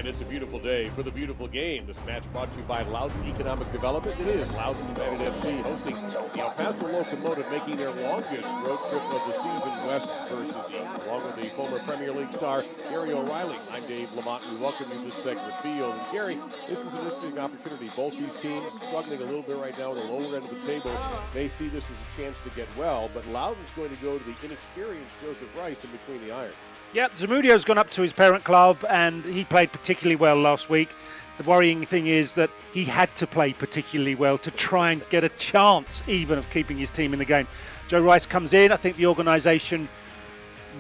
And it's a beautiful day for the beautiful game. This match brought to you by Loudoun Economic Development. It is Loudoun United FC hosting the El Paso Locomotive, making their longest road trip of the season, west versus east. Along with the former Premier League star Gary O'Reilly, I'm Dave Lamont. We welcome you to Segra Field. And Gary, this is an interesting opportunity. Both these teams struggling a little bit right now on the lower end of the table. They see this as a chance to get well, but Loudoun's going to go to the inexperienced Joseph Rice in between the irons. Yep, Zamudio's gone up to his parent club and he played particularly well last week. The worrying thing is that he had to play particularly well to try and get a chance even of keeping his team in the game. Joe Rice comes in. I think the organisation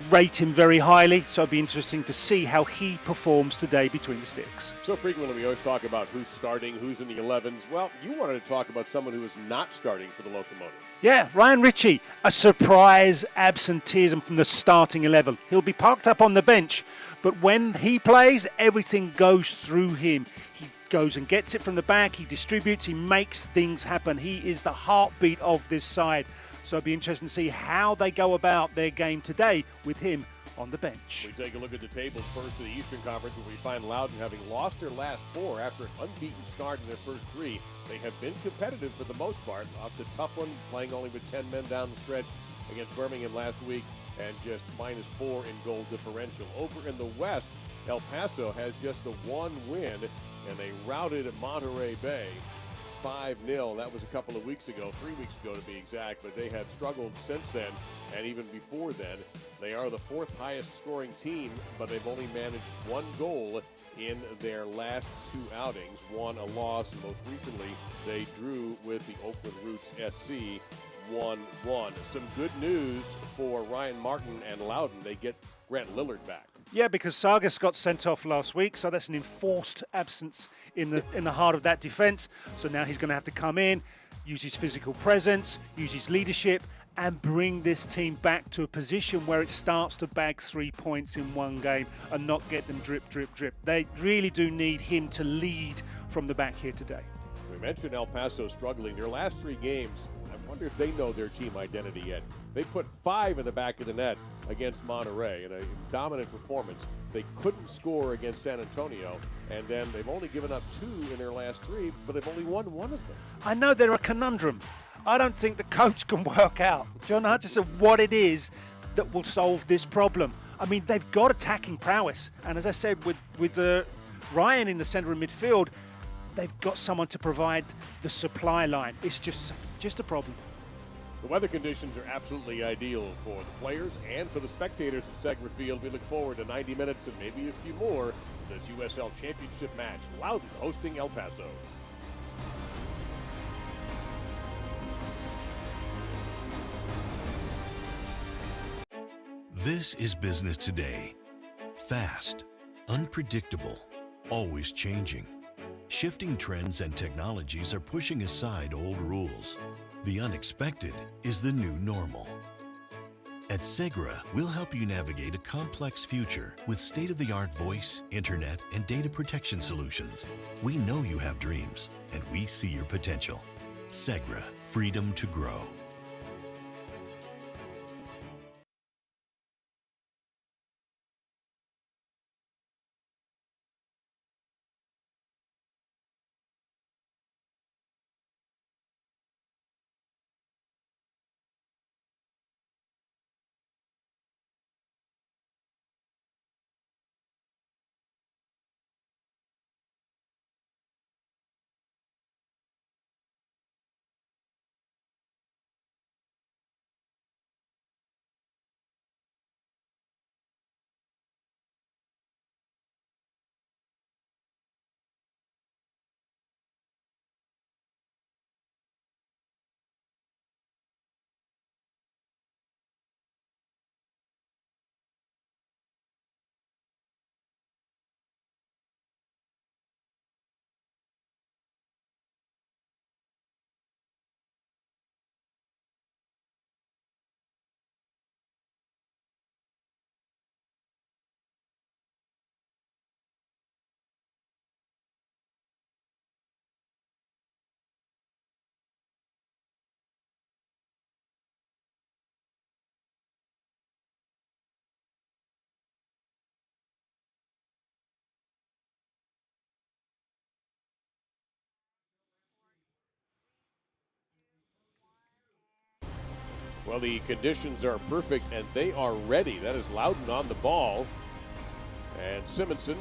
rate him very highly, so it'll be interesting to see how he performs today between the sticks. So frequently we always talk about who's starting, who's in the 11s. Well, you wanted to talk about someone who is not starting for the Locomotive. Yeah, Ryan Ritchie, a surprise absenteeism from the starting 11. He'll be parked up on the bench, but when he plays, everything goes through him. He goes and gets it from the back, he distributes, he makes things happen. He is the heartbeat of this side. So it'll be interesting to see how they go about their game today with him on the bench. We take a look at the tables first to the Eastern Conference, where we find Loudoun having lost their last 4 after an unbeaten start in their first 3. They have been competitive for the most part. Lost a tough one, playing only with 10 men down the stretch against Birmingham last week, and just -4 in goal differential. Over in the West, El Paso has just the 1 win, and they routed Monterey Bay 5-0. That was a couple of weeks ago, 3 weeks ago to be exact, but they have struggled since then, and even before then. They are the 4th highest scoring team, but they've only managed 1 goal in their last 2 outings, 1 a loss, and most recently they drew with the Oakland Roots SC 1-1. Some good news for Ryan Martin and Loudoun. They get Grant Lillard back. Yeah, because Sargas got sent off last week, so that's an enforced absence in the heart of that defence. So now he's going to have to come in, use his physical presence, use his leadership, and bring this team back to a position where it starts to bag 3 points in one game and not get them drip, drip, drip. They really do need him to lead from the back here today. We mentioned El Paso struggling. Their last 3 games, I wonder if they know their team identity yet. They put 5 in the back of the net against Monterey in a dominant performance. They couldn't score against San Antonio, and then they've only given up 2 in their last 3, but they've only won 1 of them. I know they're a conundrum. I don't think the coach can work out, John Hutchison, what it is that will solve this problem. I mean, they've got attacking prowess, and as I said, with Ryan in the centre of midfield, they've got someone to provide the supply line. It's just a problem. The weather conditions are absolutely ideal for the players and for the spectators at Segra Field. We look forward to 90 minutes and maybe a few more of this USL Championship match. Loudoun hosting El Paso. This is business today. Fast, unpredictable, always changing. Shifting trends and technologies are pushing aside old rules. The unexpected is the new normal. At Segra, we'll help you navigate a complex future with state-of-the-art voice, internet, and data protection solutions. We know you have dreams, and we see your potential. Segra, freedom to grow. Well, the conditions are perfect, and they are ready. That is Loudoun on the ball. And Simonson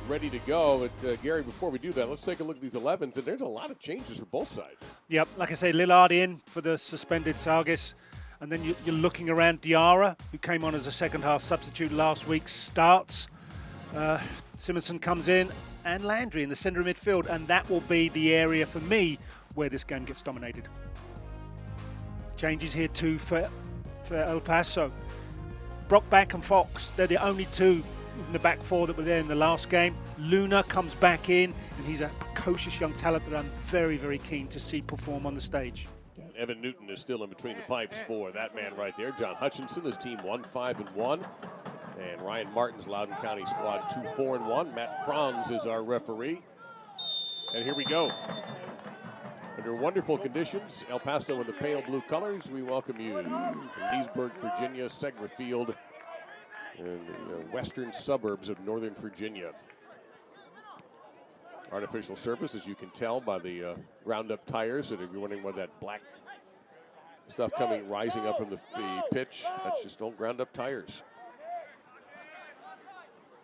ready to go. But, Gary, before we do that, let's take a look at these 11s. And there's a lot of changes for both sides. Yep, like I say, Lillard in for the suspended Sargis. And then you're looking around Diarra, who came on as a second-half substitute last week, starts. Simonson comes in, and Landry in the centre of midfield. And that will be the area, for me, where this game gets dominated. Changes here too for El Paso. Brockback and Fox, they're the only two in the back four that were there in the last game. Luna comes back in, and he's a precocious young talent that I'm very, very keen to see perform on the stage. And Evan Newton is still in between the pipes for that man right there. John Hutchinson, his team 1-5-1. And Ryan Martin's Loudoun County squad 2-4-1. Matt Franz is our referee. And here we go. Under wonderful conditions, El Paso in the pale blue colors. We welcome you from Leesburg, Virginia, Segra Field, in the western suburbs of Northern Virginia. Artificial surface, as you can tell by the ground-up tires. And if you're wondering what that black stuff rising up from the pitch, that's just old ground-up tires.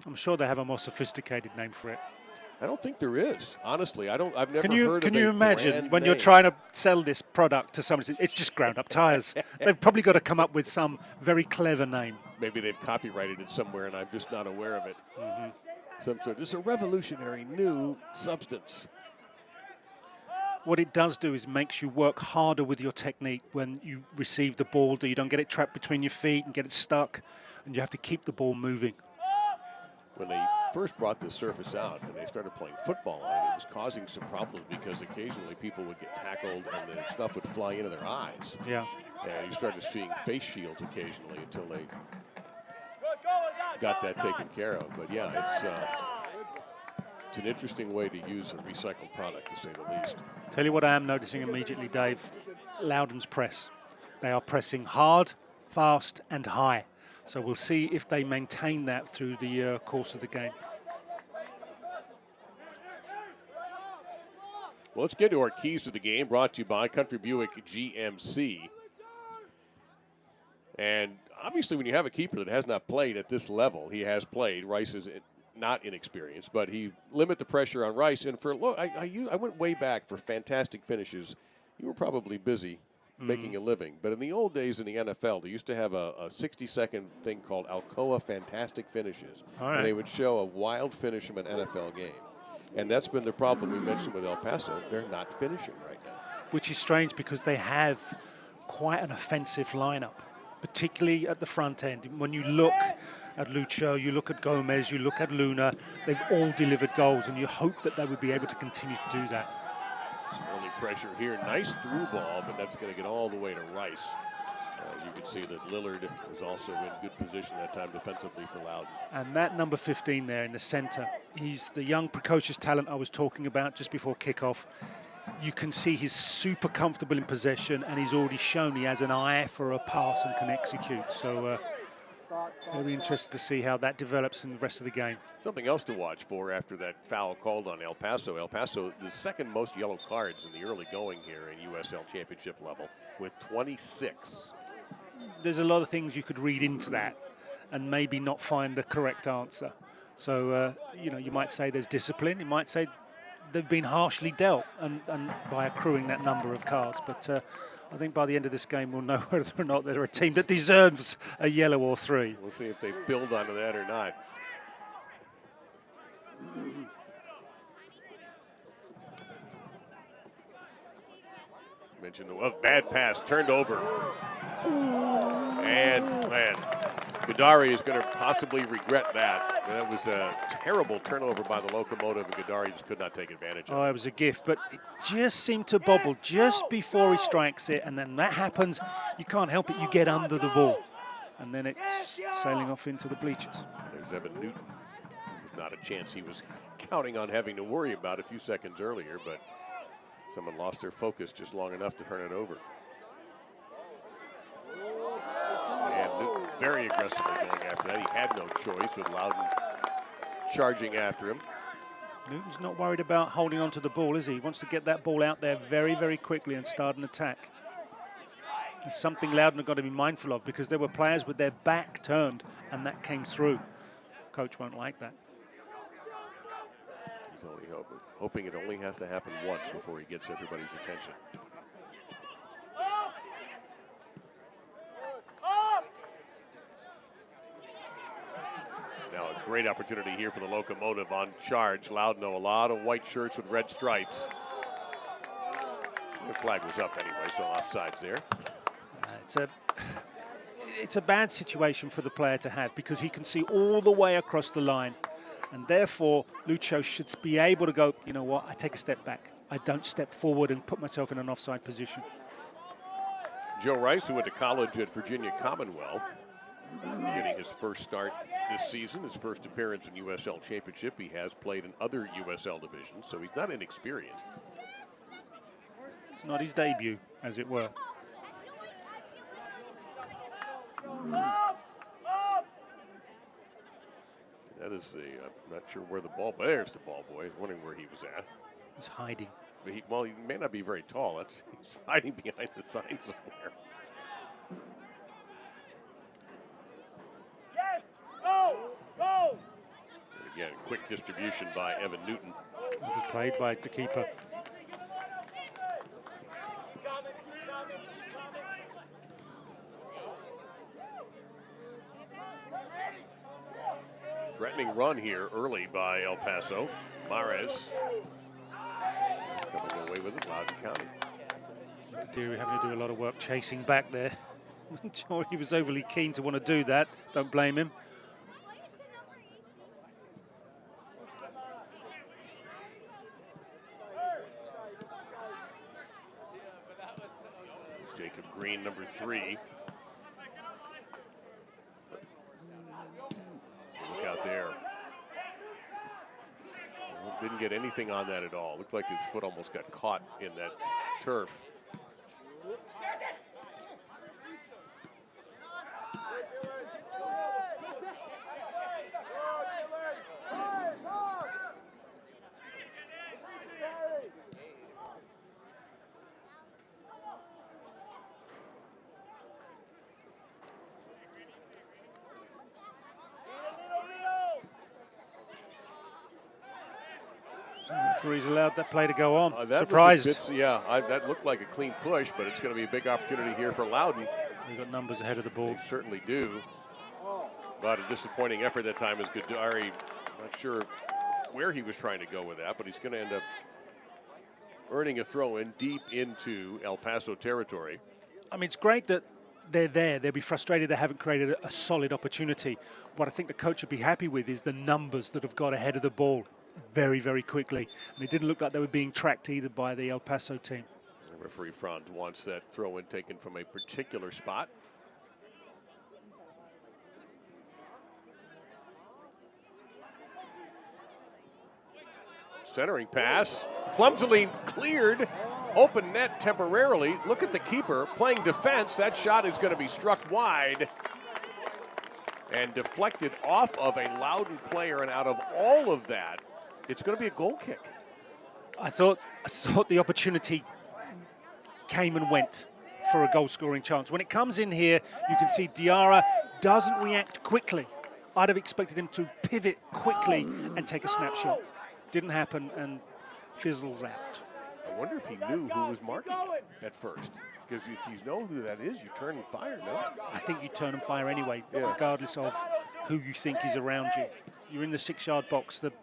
I'm sure they have a more sophisticated name for it. I don't think there is. Honestly, I've never heard of a Can you imagine when name. you're trying to sell this product to someone? It's just ground-up tires. They've probably got to come up with some very clever name. Maybe they've copyrighted it somewhere, and I'm just not aware of it. Some sort. It's a revolutionary new substance. What it does do is makes you work harder with your technique when you receive the ball. You don't get it trapped between your feet and get it stuck, and you have to keep the ball moving. When they first brought this surface out and they started playing football on it, it was causing some problems because occasionally people would get tackled and the stuff would fly into their eyes. Yeah. And you started seeing face shields occasionally until they got that taken care of. But yeah, it's an interesting way to use a recycled product, to say the least. Tell you what I am noticing immediately, Dave. Loudoun's press. They are pressing hard, fast, and high. So we'll see if they maintain that through the course of the game. Well, let's get to our keys to the game, brought to you by Country Buick GMC. And obviously when you have a keeper that has not played at this level, he has played. Rice is not inexperienced, but he limit the pressure on Rice. And for look, I went way back for fantastic finishes. You were probably busy making a living. But in the old days in the NFL, they used to have a 60-second thing called Alcoa Fantastic Finishes. All right. And they would show a wild finish from an NFL game. And that's been the problem we mentioned with El Paso. They're not finishing right now. Which is strange because they have quite an offensive lineup, particularly at the front end. When you look at Lucho, you look at Gomez, you look at Luna, they've all delivered goals, and you hope that they would be able to continue to do that. Some early pressure here. Nice through ball, but that's going to get all the way to Rice. You can see that Lillard is also in good position that time defensively for Loudoun. And that number 15 there in the center, he's the young precocious talent I was talking about just before kickoff. You can see he's super comfortable in possession, and he's already shown he has an eye for a pass and can execute. So very interested to see how that develops in the rest of the game. Something else to watch for after that foul called on El Paso. El Paso, the second most yellow cards in the early going here in USL Championship level with 26. There's a lot of things you could read into that and maybe not find the correct answer. So, you might say there's discipline. You might say they've been harshly dealt and by accruing that number of cards. But I think by the end of this game, we'll know whether or not they're a team that deserves a yellow or three. We'll see if they build onto that or not. Mentioned the bad pass turned over. And man, Gadari is going to possibly regret that. That was a terrible turnover by the Locomotive, and Gadari just could not take advantage of it. Oh, it was a gift, but it just seemed to bobble just before he strikes it, and then that happens, you can't help it, you get under the ball. And then it's sailing off into the bleachers. There's Evan Newton. It was not a chance he was counting on having to worry about a few seconds earlier, but someone lost their focus just long enough to turn it over. And Newton very aggressively going after that. He had no choice with Loudoun charging after him. Newton's not worried about holding on to the ball, is he? He wants to get that ball out there very, very quickly and start an attack. It's something Loudoun have got to be mindful of, because there were players with their back turned and that came through. Coach won't like that. He's only hoping it only has to happen once before he gets everybody's attention. Now a great opportunity here for the Locomotive on charge. Loudoun, a lot of white shirts with red stripes. The flag was up anyway, so offsides there. It's a bad situation for the player to have, because he can see all the way across the line, and therefore Lucho should be able to go, you know what, I take a step back. I don't step forward and put myself in an offside position. Joe Rice, who went to college at Virginia Commonwealth, getting his first start this season, his first appearance in USL Championship. He has played in other USL divisions, so he's not inexperienced. It's not his debut, as it were. That is the, I'm not sure where the ball, but there's the ball boy. I was wondering where he was at. He's hiding. But he may not be very tall. He's hiding behind the sign somewhere. Yes, go, go. And again, quick distribution by Evan Newton. It was played by the keeper. Threatening run here early by El Paso. Mares coming away with it, Loudoun County. Deary having to do a lot of work chasing back there. I'm not sure he was overly keen to want to do that. Don't blame him. Jacob Green, number 3. Look out there. Didn't get anything on that at all. Looked like his foot almost got caught in that turf. Referee's allowed that play to go on. Surprised. That looked like a clean push, but it's going to be a big opportunity here for Loudoun. They've got numbers ahead of the ball. They certainly do. But a disappointing effort that time is Gadari. Not sure where he was trying to go with that, but he's going to end up earning a throw-in deep into El Paso territory. I mean, it's great that they're there. They'll be frustrated they haven't created a solid opportunity. What I think the coach would be happy with is the numbers that have got ahead of the ball very, very quickly. And it didn't look like they were being tracked either by the El Paso team. The referee Franz wants that throw-in taken from a particular spot. Centering pass, clumsily cleared, open net temporarily. Look at the keeper playing defense. That shot is going to be struck wide and deflected off of a Loudoun player, and out of all of that, it's going to be a goal kick. I thought the opportunity came and went for a goal-scoring chance. When it comes in here, you can see Diarra doesn't react quickly. I'd have expected him to pivot quickly and take a snapshot. Didn't happen and fizzles out. I wonder if he knew who was marking it at first. Because if you know who that is, you turn and fire, no? I think you turn and fire anyway, regardless of who you think is around you. You're in the 6-yard box. The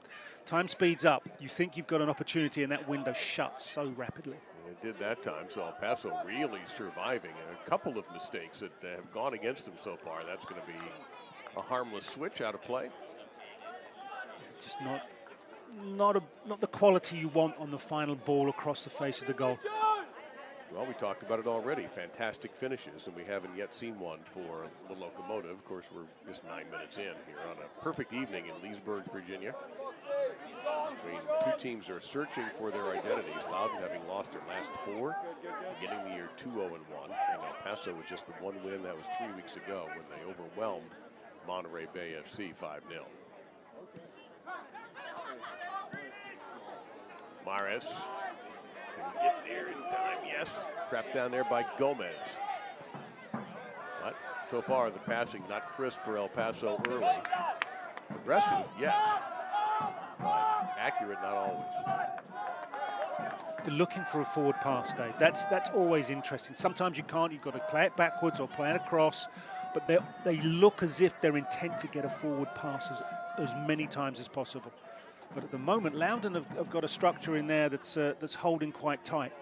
time speeds up. You think you've got an opportunity, and that window shuts so rapidly. And it did that time, so El Paso really surviving. And a couple of mistakes that have gone against them so far. That's going to be a harmless switch out of play. Just not the quality you want on the final ball across the face of the goal. Well, we talked about it already. Fantastic finishes, and we haven't yet seen one for the Locomotive. Of course, we're just 9 minutes in here on a perfect evening in Leesburg, Virginia. Two teams are searching for their identities. Loudoun having lost their last 4, beginning the year 2-0-1, and El Paso with just the 1 win. That was 3 weeks ago when they overwhelmed Monterey Bay FC 5-0. Mares, can he get there in time? Yes. Trapped down there by Gomez. But so far, the passing not crisp for El Paso early. Aggressive, yes, but accurate not always. They're looking for a forward pass, Dave. That's always interesting. Sometimes you can't. You've got to play it backwards or play it across. But they look as if they're intent to get a forward pass as many times as possible. But at the moment, Loudoun have got a structure in there that's holding quite tight.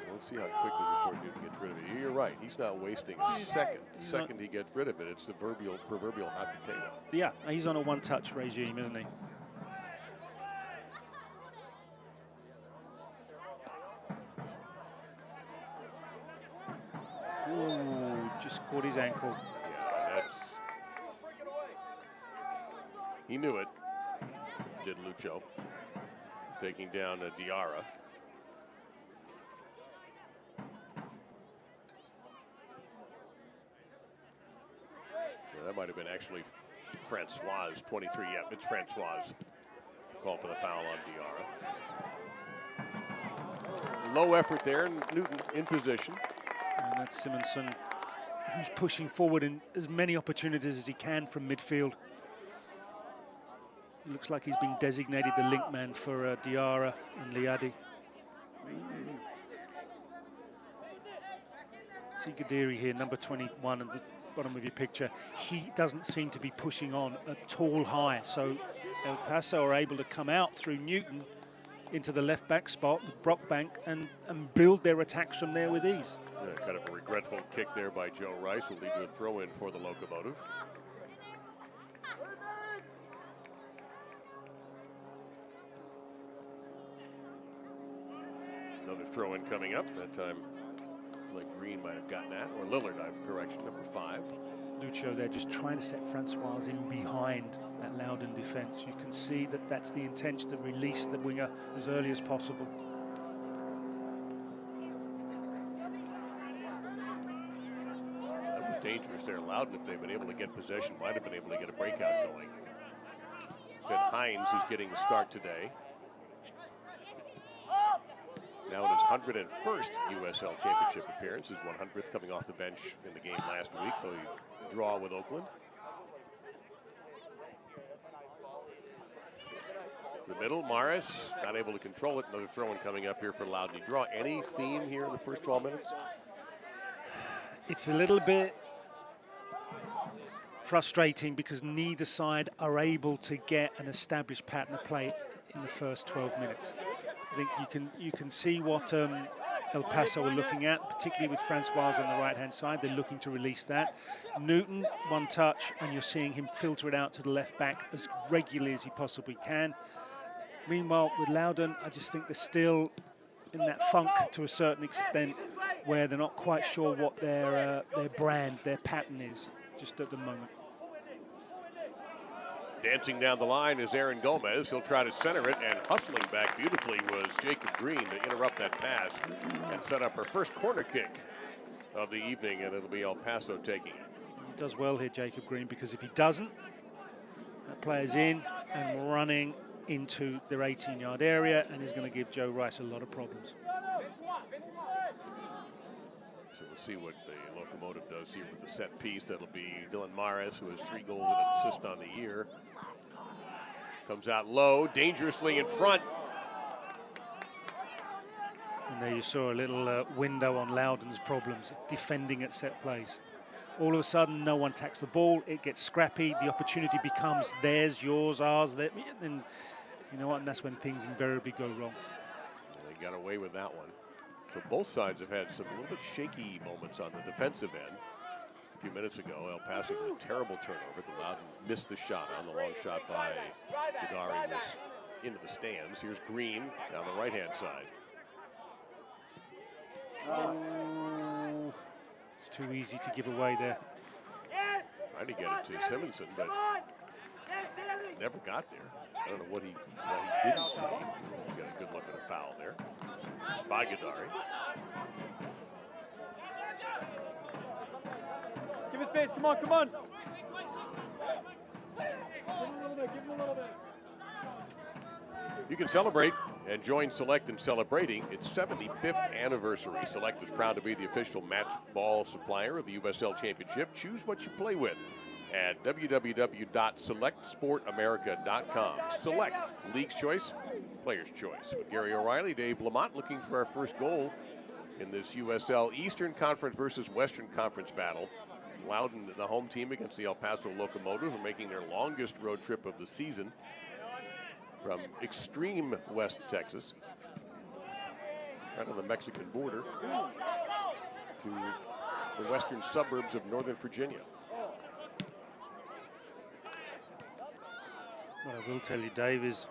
We'll see how quickly before Newton gets rid of it. You're right. He's not wasting a second. The second he gets rid of it, it's the proverbial hot potato. Yeah, he's on a one-touch regime, isn't he? Ooh, just caught his ankle. Yeah, he knew it, did Lucho. Taking down Diarra. Yeah, that might have been actually Francois, 23. Yep, it's Francois. Call for the foul on Diarra. Low effort there, and Newton in position. And that's Simonson, who's pushing forward in as many opportunities as he can from midfield. It looks like he's been designated the link man for Diarra and Liadi. See Gadiri here, number 21 at the bottom of your picture. He doesn't seem to be pushing on at all high. So El Paso are able to come out through Newton into the left back spot with Brockbank and build their attacks from there with ease. Yeah, kind of a regretful kick there by Joe Rice will lead to a throw in for the Locomotive. Another throw in coming up. That time, like Green might have gotten that, or Lillard, correction, number 5. Lucho there just trying to set Francois in behind that Loudoun defense. You can see that that's the intention to release the winger as early as possible. That was dangerous there. Loudoun, if they've been able to get possession, might have been able to get a breakout going. Instead, Hines is getting the start today. Now in his 101st USL Championship appearance, his 100th coming off the bench in the game last week, though he draw with Oakland. The middle, Morris not able to control it. Another throw-in coming up here for Loudoun. Do you draw any theme here in the first 12 minutes? It's a little bit frustrating because neither side are able to get an established pattern of play in the first 12 minutes. I think you can see what El Paso are looking at, particularly with Francois on the right-hand side. They're looking to release that. Newton, one touch, and you're seeing him filter it out to the left back as regularly as he possibly can. Meanwhile, with Loudoun, I just think they're still in that funk to a certain extent where they're not quite sure what their brand, their pattern is, just at the moment. Dancing down the line is Aaron Gomez. He'll try to center it, and hustling back beautifully was Jacob Green to interrupt that pass and set up her first corner kick of the evening, and it'll be El Paso taking it. He does well here, Jacob Green, because if he doesn't, that player's in and running into their 18-yard area, and is going to give Joe Rice a lot of problems. So we'll see what the Locomotive does here with the set piece. That'll be Dylan Mares, who has 3 goals and an assist on the year. Comes out low, dangerously in front. And there you saw a little window on Loudoun's problems, defending at set plays. All of a sudden, no one tacks the ball. It gets scrappy. The opportunity becomes theirs, yours, ours. And you know what? And that's when things invariably go wrong. And they got away with that one. So both sides have had some a little bit shaky moments on the defensive end. A few minutes ago, El Paso with a terrible turnover. The Loudoun missed the shot on the long shot by Gadari was into the stands. Here's Green down the right-hand side. Oh, it's too easy to give away there. Trying to get it to Simonson, but never got there. I don't know what he didn't see. We got a good look at a foul there by Gadari. Give him space, come on, come on. Give him a little bit, give him a little bit. You can celebrate And join Select in celebrating its 75th anniversary. Select is proud to be the official match ball supplier of the USL Championship. Choose what you play with at www.selectsportamerica.com. Select, League's choice, player's choice. With Gary O'Reilly, Dave Lamont looking for our first goal in this USL Eastern Conference versus Western Conference battle. Loudoun, the home team against the El Paso Locomotive, are making their longest road trip of the season from extreme West Texas, right on the Mexican border, to the western suburbs of Northern Virginia. What I will tell you, Dave, is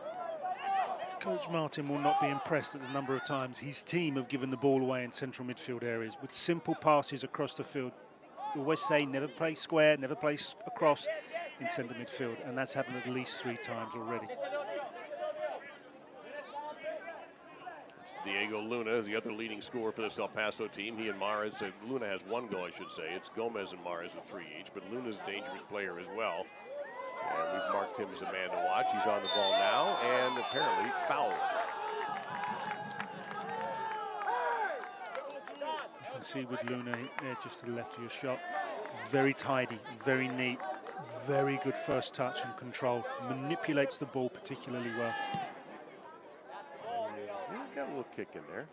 Coach Martin will not be impressed at the number of times his team have given the ball away in central midfield areas with simple passes across the field. We always say never play square, never play across in centre midfield, and that's happened at least 3 times already. Diego Luna is the other leading scorer for this El Paso team. He and Mares, Luna has 1 goal, I should say. It's Gomez and Mares with 3 each, but Luna's a dangerous player as well. And we've marked him as a man to watch. He's on the ball now and apparently fouled. You can see with Luna there just to the left of your shot. Very tidy, very neat, very good first touch and control. Manipulates the ball particularly well. Got a little kick in there.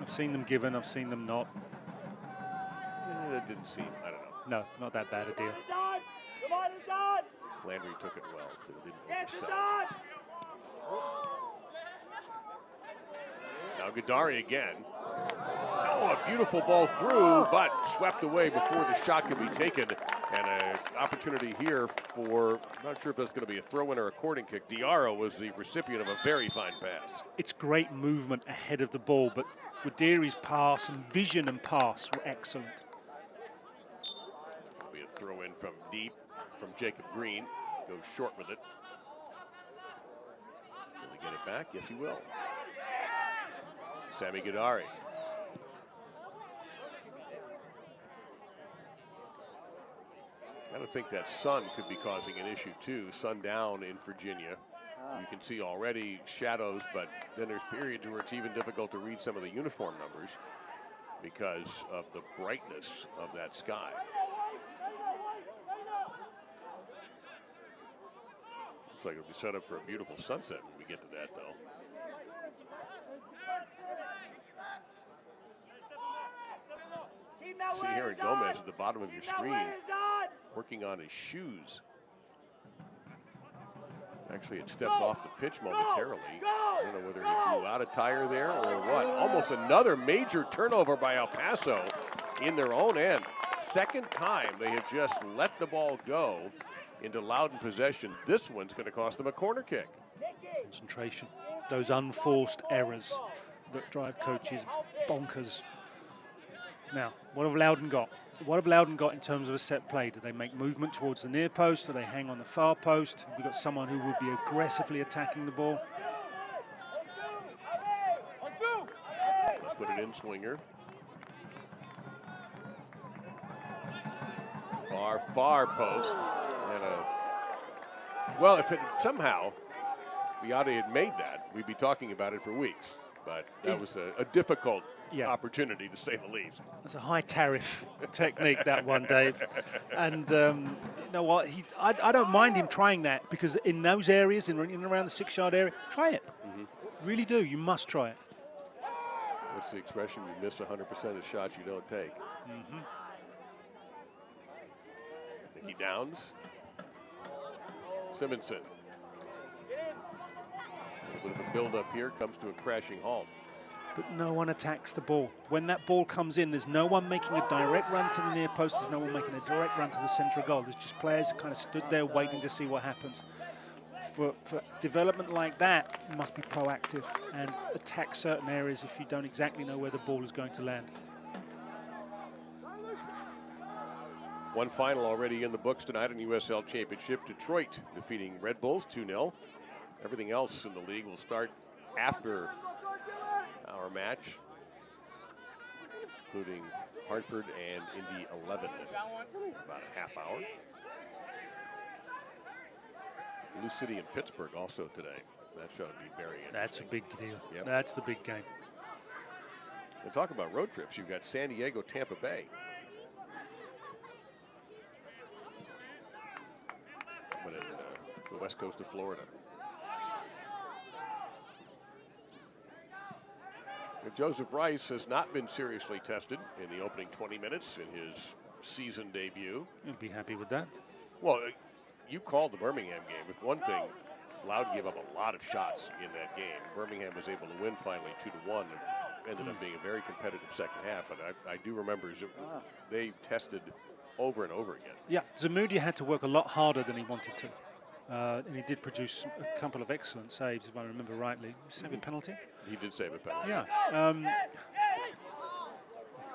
I've seen them given, I've seen them not. That didn't seem, I don't know. No, not that bad a deal. Landry took it well, too. Didn't oversell it. Now Gadari again. Oh, a beautiful ball through, but swept away before the shot could be taken. And an opportunity here for, I'm not sure if that's going to be a throw-in or a corner kick. Diarra was the recipient of a very fine pass. It's great movement ahead of the ball, but Gadari's pass and vision and pass were excellent. It'll be a throw-in from deep from Jacob Green. Goes short with it. Will he get it back? Yes, he will. Sammy Gadari. Got to think that sun could be causing an issue too. Sun down in Virginia. You can see already shadows, but then there's periods where it's even difficult to read some of the uniform numbers because of the brightness of that sky. Looks like it'll be set up for a beautiful sunset when we get to that, though. See here in Gomez at the bottom of your screen, working on his shoes. Actually, it stepped off the pitch momentarily. I don't know whether he blew out a tire there or what. Almost another major turnover by El Paso in their own end. Second time they have just let the ball go into Loudoun possession. This one's going to cost them a corner kick. Concentration, those unforced errors that drive coaches bonkers. Now, what have Loudoun got? What have Loudoun got in terms of a set play? Do they make movement towards the near post? Do they hang on the far post? Have we got someone who would be aggressively attacking the ball? Left-footed in swinger. Far post. And well, if it somehow Viade had made that, we'd be talking about it for weeks. But that was a difficult opportunity, to say the least. That's a high tariff technique, that one, Dave. And you know what? I don't mind him trying that, because in those areas, in and around the 6-yard area, try it. Really do. You must try it. What's the expression? You miss 100% of shots you don't take. Nicky Downs. Simonson. A little bit of a build-up here, comes to a crashing halt. But no one attacks the ball. When that ball comes in, there's no one making a direct run to the near post. There's no one making a direct run to the central goal. There's just players kind of stood there waiting to see what happens. For development like that, you must be proactive and attack certain areas if you don't exactly know where the ball is going to land. One final already in the books tonight in the USL Championship. Detroit defeating Red Bulls 2-0. Everything else in the league will start after our match, including Hartford and Indy 11, about a half hour. Lou City and Pittsburgh also today. That should be very interesting. That's a big deal. Yep. That's the big game. And talk about road trips. You've got San Diego, Tampa Bay. But in the west coast of Florida. And Joseph Rice has not been seriously tested in the opening 20 minutes in his season debut. You'd be happy with that. Well, you called the Birmingham game. If one thing, Loudoun gave up a lot of shots in that game. Birmingham was able to win finally 2-1. It ended up being a very competitive second half, but I do remember they tested over and over again. Yeah, Zamudia had to work a lot harder than he wanted to. And he did produce a couple of excellent saves, if I remember rightly. Save a penalty? He did save a penalty. Yeah.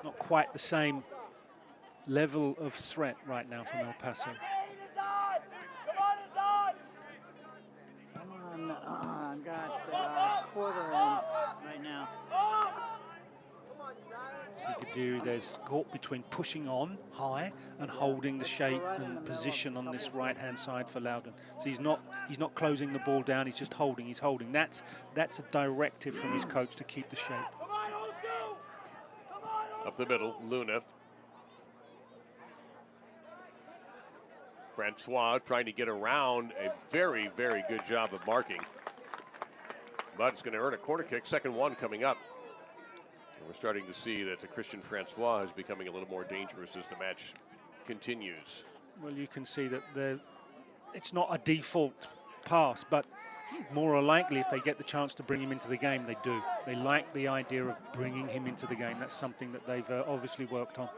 Not quite the same level of threat right now from El Paso. I've got quarter in right now. So you could do, there's caught between pushing on high and holding the shape and position on this right-hand side for Loudoun. So he's not closing the ball down, he's just holding, he's holding. That's a directive from his coach to keep the shape. Up the middle, Luna. Francois trying to get around, a very, very good job of marking. But it's going to earn a corner kick, second one coming up. And we're starting to see that the Christian Francois is becoming a little more dangerous as the match continues. Well, you can see that it's not a default pass, but more likely if they get the chance to bring him into the game, they do. They like the idea of bringing him into the game. That's something that they've obviously worked on.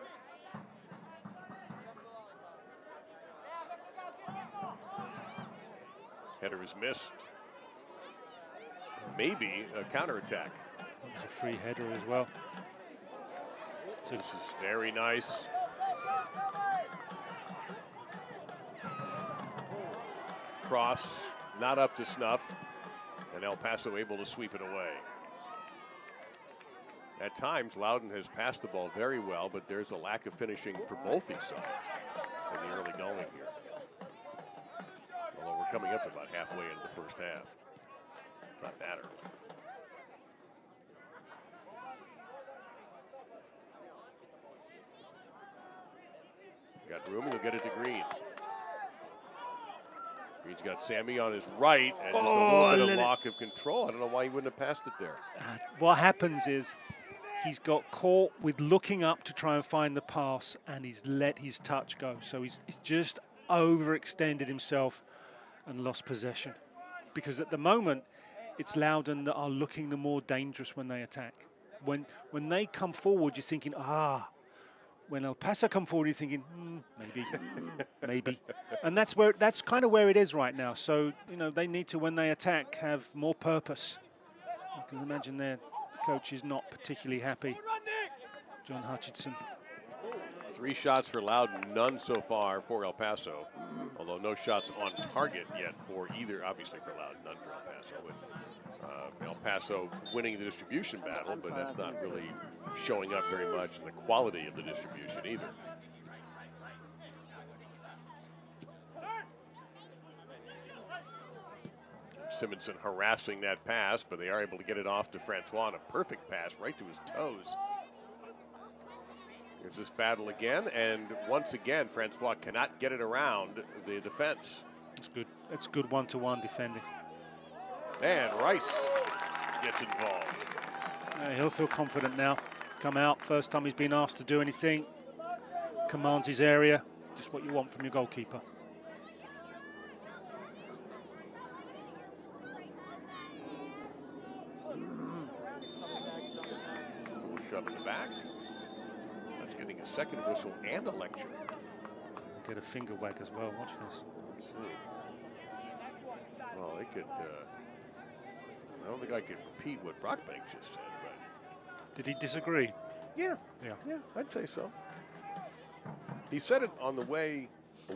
Header is missed. Maybe a counterattack. That was a free header as well. So this is very nice. Cross, not up to snuff, and El Paso able to sweep it away. At times, Loudoun has passed the ball very well, but there's a lack of finishing for both these sides in the early going here. Although we're coming up to about halfway into the first half. Not that early. Got room, and he'll get it to Green. Green's got Sammy on his right, and just a little bit of lock of control. I don't know why he wouldn't have passed it there. What happens is he's got caught with looking up to try and find the pass, and he's let his touch go. So he's just overextended himself and lost possession. Because at the moment, it's Loudoun that are looking the more dangerous when they attack. When they come forward, you're thinking, When El Paso come forward, you're thinking, maybe, maybe. And that's kind of where it is right now. So, they need to, when they attack, have more purpose. I can imagine their coach is not particularly happy, John Hutchinson. 3 shots for Loudoun, none so far for El Paso. Although no shots on target yet for either, obviously for Loudoun, none for El Paso. But El Paso winning the distribution battle, but that's not really showing up very much in the quality of the distribution either. Simonson harassing that pass, but they are able to get it off to Francois. A perfect pass right to his toes. Here's this battle again, and once again, Francois cannot get it around the defense. It's good. It's good one-to-one defending. And Rice gets involved. He'll feel confident now. Come out, first time he's been asked to do anything. Commands his area. Just what you want from your goalkeeper. Shove in the back. That's getting a second whistle and a lecture. Get a finger wag as well. Watch this. Let's see. Well, they could. I don't think I could repeat what Brockbank just said, but. Did he disagree? Yeah, I'd say so. He said it on the way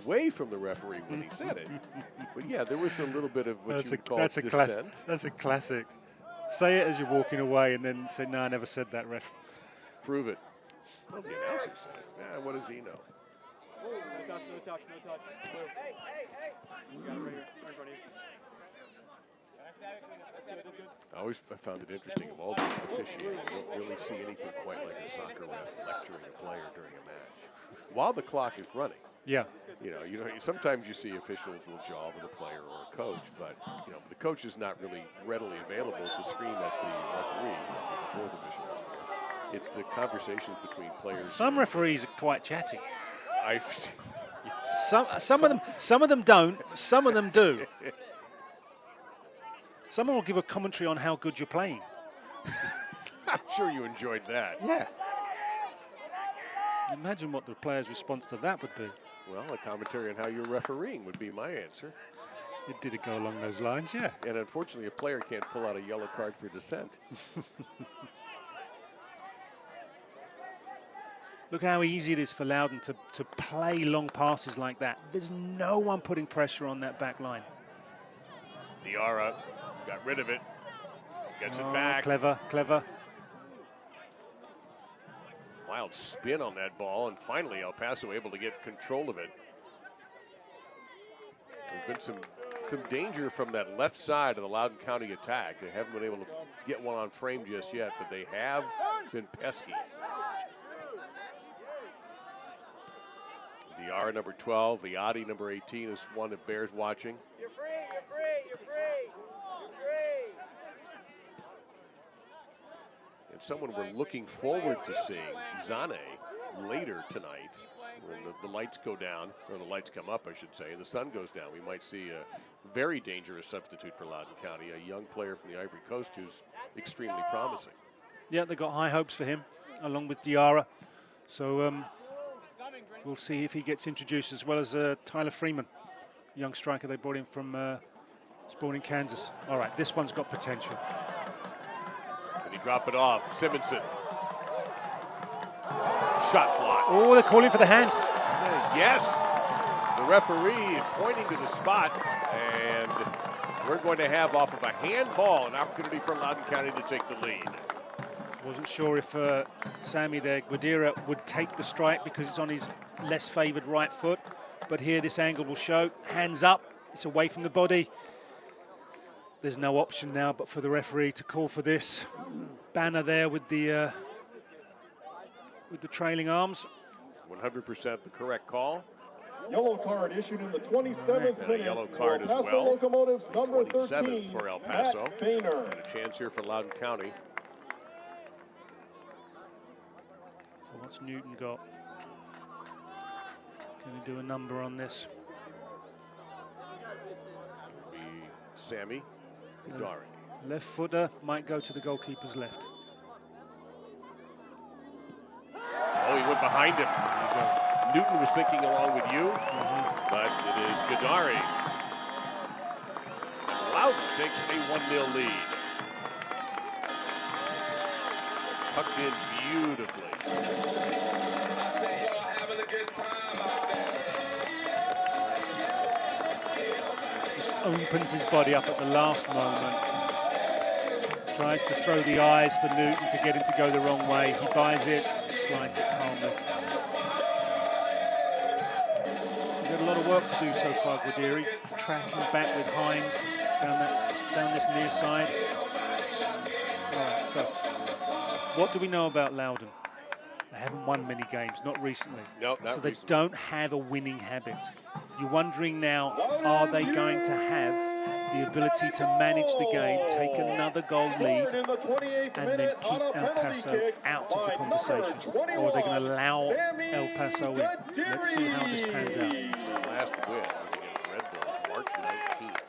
away from the referee when he said it, but yeah, there was a little bit of what you would call dissent. That's a classic. Say it as you're walking away, and then say, "No, I never said that, ref." Prove it. Well, the announcer said it. Yeah, what does he know? No touch, no touch, no touch. Hey. You got it right here, right in front of you. I always found it interesting. Of all the officiating, you don't really see anything quite like a soccer ref lecturing a player during a match while the clock is running. Yeah. You know, sometimes you see officials will jaw with a player or a coach, but the coach is not really readily available to scream at the referee. That's what the fourth official is for. It's the conversations between players. Some referees are quite chatty. I've seen, Some of them don't. Some of them do. Someone will give a commentary on how good you're playing. I'm sure you enjoyed that. Yeah. Imagine what the player's response to that would be. Well, a commentary on how you're refereeing would be my answer. It did go along those lines, yeah. And unfortunately, a player can't pull out a yellow card for dissent. Look how easy it is for Loudoun to play long passes like that. There's no one putting pressure on that back line. Diarra got rid of it. Gets it back. Clever, clever. Wild spin on that ball, and finally El Paso able to get control of it. There's been some danger from that left side of the Loudoun County attack. They haven't been able to get one on frame just yet, but they have been pesky. Diarra, number 12, Liati, number 18, is one that bears watching. You're free, you're free, you're free, you're free. And someone we're looking forward to seeing, Zane, later tonight, when the lights go down, or the lights come up, I should say, and the sun goes down. We might see a very dangerous substitute for Loudoun County, a young player from the Ivory Coast who's extremely promising. Yeah, they've got high hopes for him, along with Diarra. So we'll see if he gets introduced, as well as Tyler Freeman, young striker they brought in from Sporting Kansas. All right, this one's got potential. Can he drop it off? Simonson. Shot block. Oh, they're calling for the hand. Yes. The referee pointing to the spot, and we're going to have, off of a handball, an opportunity for Loudoun County to take the lead. Wasn't sure if Sammy there, Guadira, would take the strike because it's on his less favoured right foot. But here this angle will show. Hands up. It's away from the body. There's no option now but for the referee to call for this. Banner there with the trailing arms. 100% the correct call. Yellow card issued in the 27th And minute. a yellow card as El Paso well. Locomotives number 27th 13 for El Paso. Matt Boehner. And a chance here for Loudoun County. So what's Newton got? Going to do a number on this. It'll be Sammy Kudari. Left footer might go to the goalkeeper's left. Oh, he went behind him. Newton was thinking along with you, but it is Kudari. And Loudoun takes a 1-0 lead. Tucked in beautifully. Just opens his body up at the last moment. Tries to throw the eyes for Newton to get him to go the wrong way. He buys it, slides it calmly. He's had a lot of work to do so far, Guadiri. Tracking back with Hines down this near side. All right, so what do we know about Loudoun? They haven't won many games, not recently. Nope, not so they recently. don't have a winning habit. You're wondering now, are they going to have the ability to manage the game, take another goal lead, and then keep El Paso out of the conversation? Or are they going to allow El Paso in? Let's see how this pans out. The last win was against Red Bulls, March 19th.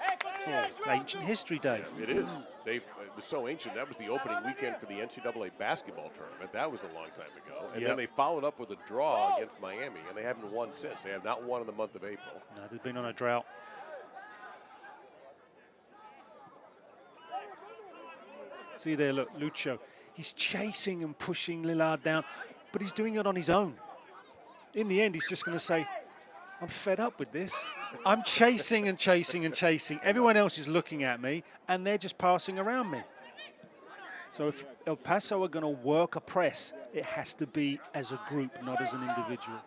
Oh, it's ancient history, Dave. It is. It was so ancient. That was the opening weekend for the NCAA basketball tournament. That was a long time ago. And then they followed up with a draw against Miami, and they haven't won since. They have not won in the month of April. No, they've been on a drought. See there, look, Lucho. He's chasing and pushing Lillard down, but he's doing it on his own. In the end, he's just going to say, I'm fed up with this. I'm chasing and chasing and chasing. Everyone else is looking at me, and they're just passing around me. So if El Paso are going to work a press, it has to be as a group, not as an individual.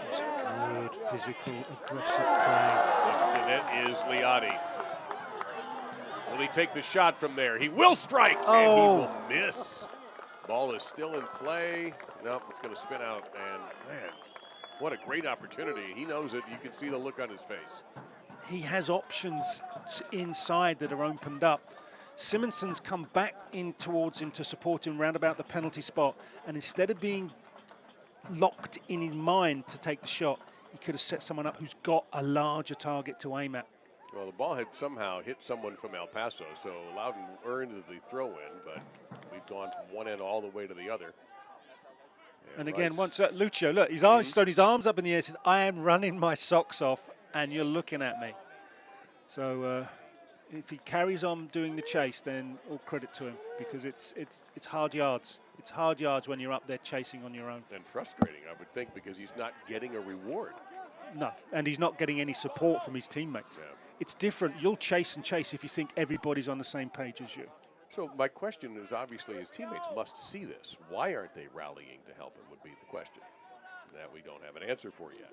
It's Good physical, aggressive play. Touching the net is Liati. Will he take the shot from there? He will strike, and he will miss. Ball is still in play. Nope, it's going to spin out, and man, what a great opportunity. He knows it. You can see the look on his face. He has options inside that are opened up. Simonson's come back in towards him to support him round about the penalty spot, and instead of being locked in his mind to take the shot, he could have set someone up who's got a larger target to aim at. Well, the ball had somehow hit someone from El Paso, so Loudoun earned the throw-in, but we've gone from one end all the way to the other. And again, once Lucio, look, he's thrown his arms up in the air, says, I am running my socks off, and you're looking at me. So if he carries on doing the chase, then all credit to him, because it's hard yards. It's hard yards when you're up there chasing on your own. And frustrating, I would think, because he's not getting a reward. No, and he's not getting any support from his teammates. Yeah. It's different. You'll chase and chase if you think everybody's on the same page as you. So my question is, obviously, his teammates must see this. Why aren't they rallying to help him would be the question that we don't have an answer for yet.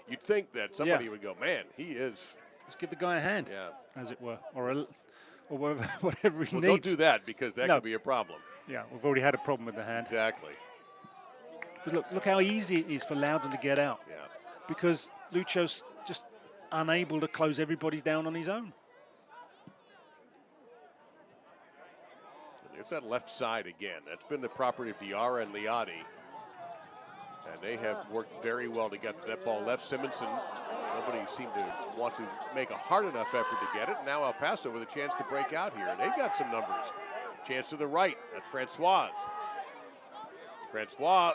You'd think that somebody would go, man, he is. Let's give the guy a hand, as it were, or whatever he well, needs. don't do that, because that could be a problem. Yeah, we've already had a problem with the hand. Exactly. But look how easy it is for Loudoun to get out. Yeah. Because Lucio's just unable to close everybody down on his own. There's that left side again. That's been the property of Diarra and Liati. And they have worked very well to get that ball left. Simonson, nobody seemed to want to make a hard enough effort to get it. Now El Paso with a chance to break out here. They've got some numbers. Chance to the right. That's Francois. Francois,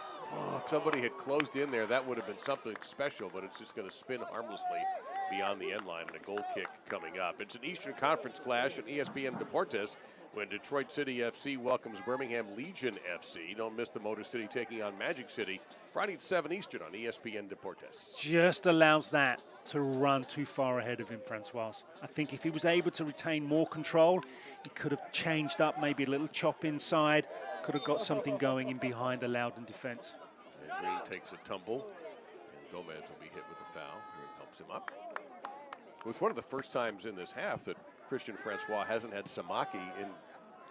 if somebody had closed in there, that would have been something special, but it's just going to spin harmlessly beyond the end line, and a goal kick coming up. It's an Eastern Conference clash at ESPN Deportes when Detroit City FC welcomes Birmingham Legion FC. Don't miss the Motor City taking on Magic City Friday at 7 Eastern on ESPN Deportes. Just allows that to run too far ahead of him, Francois. I think if he was able to retain more control, he could have changed up, maybe a little chop inside, could have got something going in behind the Loudoun defense. And Green takes a tumble, and Gomez will be hit with a foul. Green helps him up. It was one of the first times in this half that Christian Francois hasn't had Samaki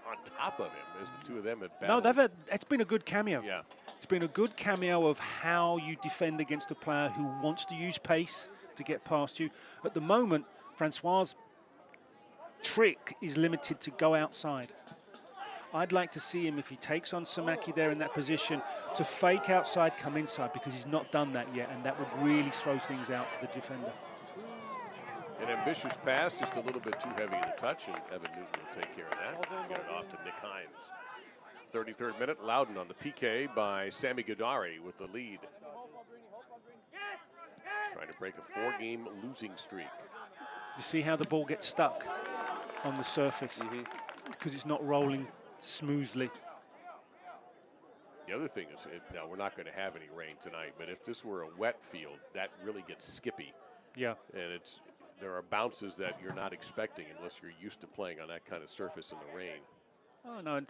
on top of him, as the two of them have battled. No, it's been a good cameo. Yeah. It's been a good cameo of how you defend against a player who wants to use pace to get past you. At the moment, Francois' trick is limited to go outside. I'd like to see him, if he takes on Samaki there in that position, to fake outside, come inside, because he's not done that yet, and that would really throw things out for the defender. An ambitious pass, just a little bit too heavy in the touch, and Evan Newton will take care of that. Get it off to Nick Hines. 33rd minute, Loudoun on the PK by Sammy Godari with the lead. Trying to break a 4-game losing streak. You see how the ball gets stuck on the surface because it's not rolling smoothly. The other thing is, now we're not going to have any rain tonight, but if this were a wet field, that really gets skippy. Yeah. And there are bounces that you're not expecting unless you're used to playing on that kind of surface in the rain. Oh, no.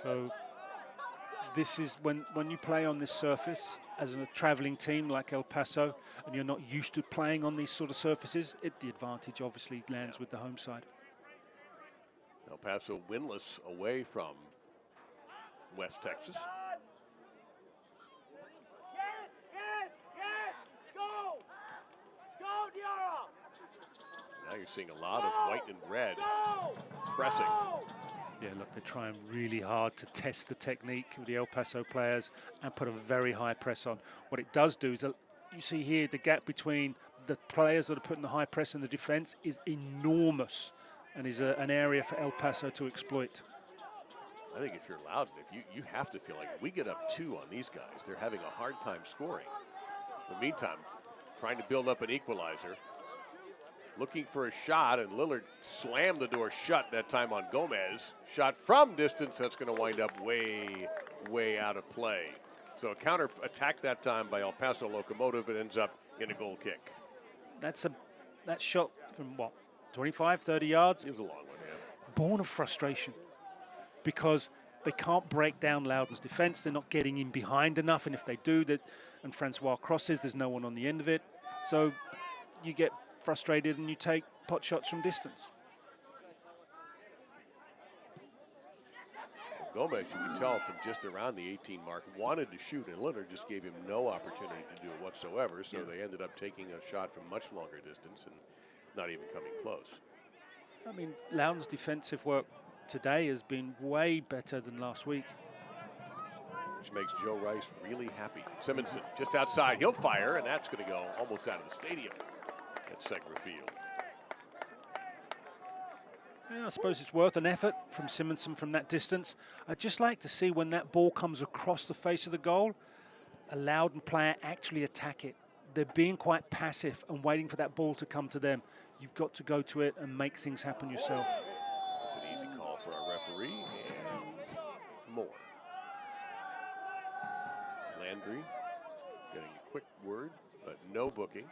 So this is when you play on this surface as a traveling team like El Paso, and you're not used to playing on these sort of surfaces, the advantage obviously lands with the home side. El Paso winless away from West Texas. Now you're seeing a lot of white and red pressing. Yeah, look, they're trying really hard to test the technique of the El Paso players and put a very high press on. What it does do is, you see here, the gap between the players that are putting the high press and the defense is enormous, and is an area for El Paso to exploit. I think if you're Loudoun, you have to feel like if we get up 2 on these guys, they're having a hard time scoring. In the meantime, trying to build up an equalizer. Looking for a shot, and Lillard slammed the door shut that time on Gomez. Shot from distance, that's going to wind up way, way out of play. So a counter attack that time by El Paso Locomotive. It ends up in a goal kick. That shot from what, 25, 30 yards? It was a long one, yeah. Born of frustration, because they can't break down Loudoun's defense. They're not getting in behind enough, and if they do, and Francois crosses, there's no one on the end of it. So you get frustrated and you take pot shots from distance. Gomez, you can tell from just around the 18 mark, wanted to shoot, and Lillard just gave him no opportunity to do it whatsoever, so they ended up taking a shot from much longer distance and not even coming close. I mean, Loudoun's defensive work today has been way better than last week. Which makes Joe Rice really happy. Simonson just outside, he'll fire, and that's going to go almost out of the stadium at Segra Field. Yeah, I suppose it's worth an effort from Simonson from that distance. I'd just like to see when that ball comes across the face of the goal, a Loudoun player actually attack it. They're being quite passive and waiting for that ball to come to them. You've got to go to it and make things happen yourself. It's an easy call for our referee, and more. Landry getting a quick word, but no booking.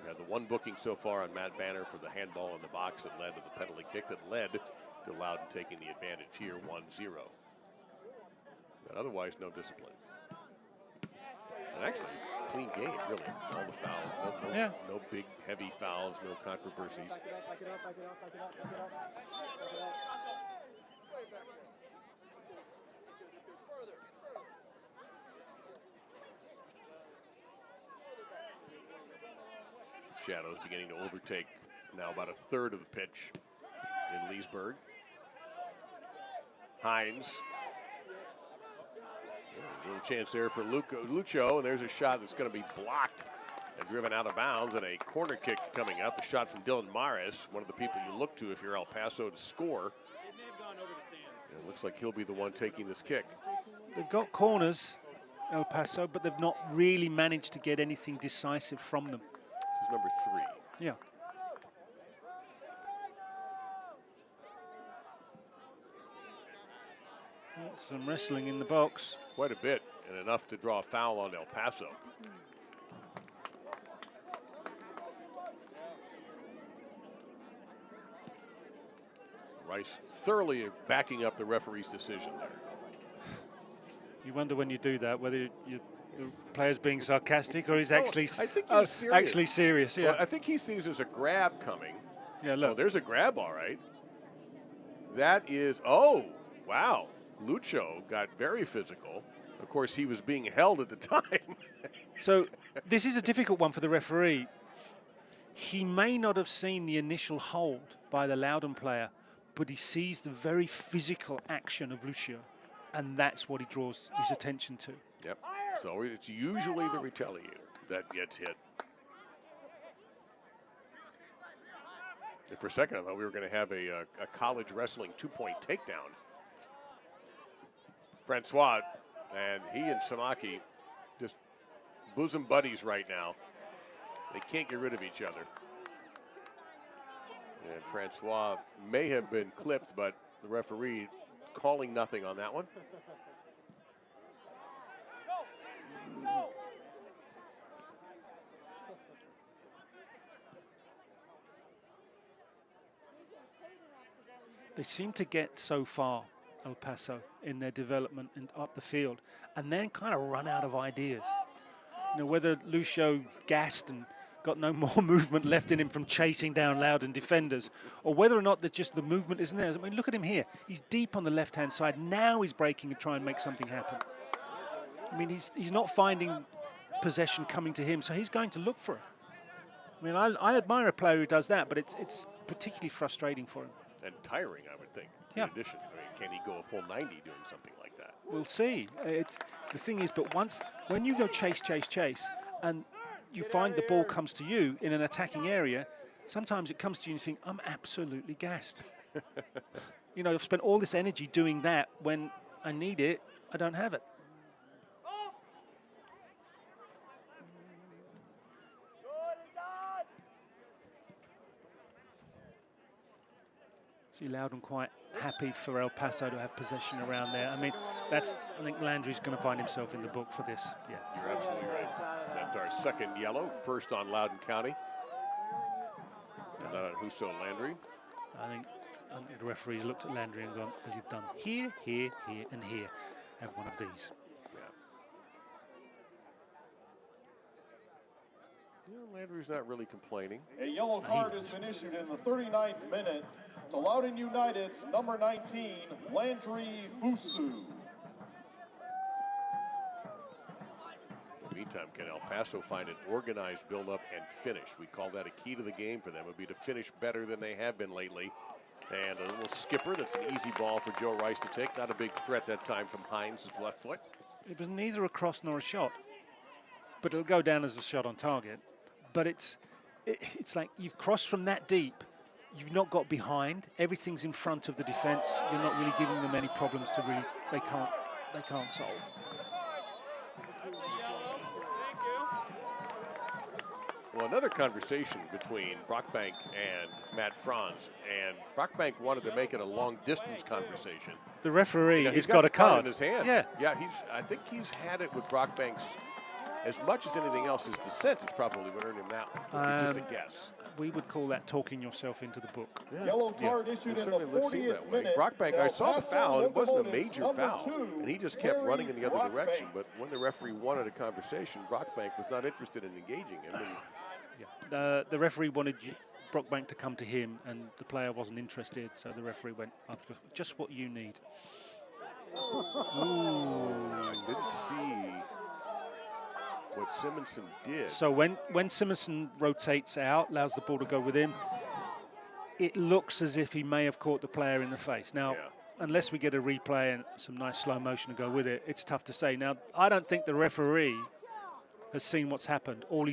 We had the one booking so far on Matt Banner for the handball in the box that led to the penalty kick that led to Loudoun taking the advantage here, 1-0. But otherwise, no discipline. And actually, clean game, really. All the fouls, no big, heavy fouls, no controversies. Shadows beginning to overtake now about a third of the pitch in Leesburg. Hines. A little chance there for Lucho, and there's a shot that's going to be blocked and driven out of bounds, and a corner kick coming up. The shot from Dylan Maris, one of the people you look to if you're El Paso to score. And it looks like he'll be the one taking this kick. They've got corners, El Paso, but they've not really managed to get anything decisive from them. This is number 3. Yeah. Some wrestling in the box. Quite a bit, and enough to draw a foul on El Paso. Rice thoroughly backing up the referee's decision there. You wonder when you do that whether the player's being sarcastic or he's actually I think he's serious. actually serious. Yeah, well, I think he sees there's a grab coming. Yeah, look. Oh, there's a grab, all right. That is, oh, wow. Lucho got very physical. Of course, he was being held at the time. So this is a difficult one for the referee. He may not have seen the initial hold by the Loudoun player, but he sees the very physical action of Lucio, and that's what he draws his attention to. Yep. So it's usually the retaliator that gets hit. For a second, I thought we were going to have a college wrestling 2-point takedown. Francois, and he and Samaki just bosom buddies right now. They can't get rid of each other. And Francois may have been clipped, but the referee calling nothing on that one. They seem to get so far, El Paso, in their development and up the field, and then kind of run out of ideas. You know, whether Lucio gassed and got no more movement left in him from chasing down Loudoun defenders, or whether or not that just the movement isn't there. I mean, look at him here. He's deep on the left-hand side. Now he's breaking to try and make something happen. I mean, he's not finding possession coming to him, so he's going to look for it. I mean, I admire a player who does that, but it's particularly frustrating for him. And tiring, I would think, in addition. I mean, can he go a full 90 doing something like that? We'll see. The thing is, but when you go chase, and you find the ball comes to you in an attacking area, sometimes it comes to you and you think, I'm absolutely gassed. You know, I've spent all this energy doing that. When I need it, I don't have it. See Loudoun quite happy for El Paso to have possession around there. I mean, I think Landry's going to find himself in the book for this. Yeah, you're absolutely right. That's our second yellow, first on Loudoun County. And not on Husso Landry. I think And the referees looked at Landry and gone, well, you've done here, here, here, and here. Have one of these. Landry's not really complaining. A yellow card has been issued in the 39th minute to Loudoun United's number 19, Landry Busu. In the meantime, can El Paso find an organized build-up and finish? We call that a key to the game for them. It would be to finish better than they have been lately. And a little skipper, that's an easy ball for Joe Rice to take. Not a big threat that time from Hines' left foot. It was neither a cross nor a shot, but it'll go down as a shot on target. But it's like you've crossed from that deep. You've not got behind. Everything's in front of the defense. You're not really giving them any problems to really. They can't solve. Well, another conversation between Brockbank and Matt Franz, and Brockbank wanted to make it a long-distance conversation. The referee he's has got a card in his hand. Yeah, I think he's had it with Brockbank's. As much as anything else, his dissent is probably what earned him that one. Just a guess. We would call that talking yourself into the book. Yeah. Yellow card issued It in the certainly would seem 40th that way. minute. Brockbank, I saw the foul. It wasn't a major Number foul, 2, and he just kept running in the other Brockbank. direction. But when the referee wanted a conversation, Brockbank was not interested in engaging him. The referee wanted Brockbank to come to him, and the player wasn't interested, so the referee went, I've got just what you need. I didn't see what Simonson did. So when Simonson rotates out, allows the ball to go with him, it looks as if he may have caught the player in the face. Now, unless we get a replay and some nice slow motion to go with it, it's tough to say. Now, I don't think the referee has seen what's happened. All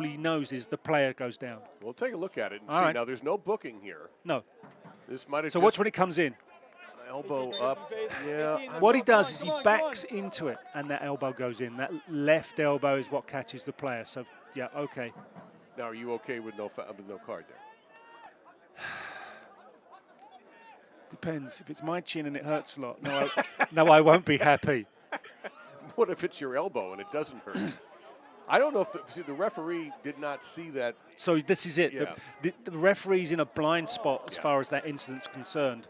he knows is the player goes down. We'll take a look at it and All see. right. Now, there's no booking here. No. This might have So just watch when it comes in. elbow up. Yeah. What he does is he backs into it, and that elbow goes in. That left elbow is what catches the player. So, yeah, okay. Now, are you okay with no card there? Depends. If it's my chin and it hurts a lot, no, I won't be happy. What if it's your elbow and it doesn't hurt? I don't know if the referee did not see that. So this is it. Yeah. The referee's in a blind spot as far as that incident's concerned.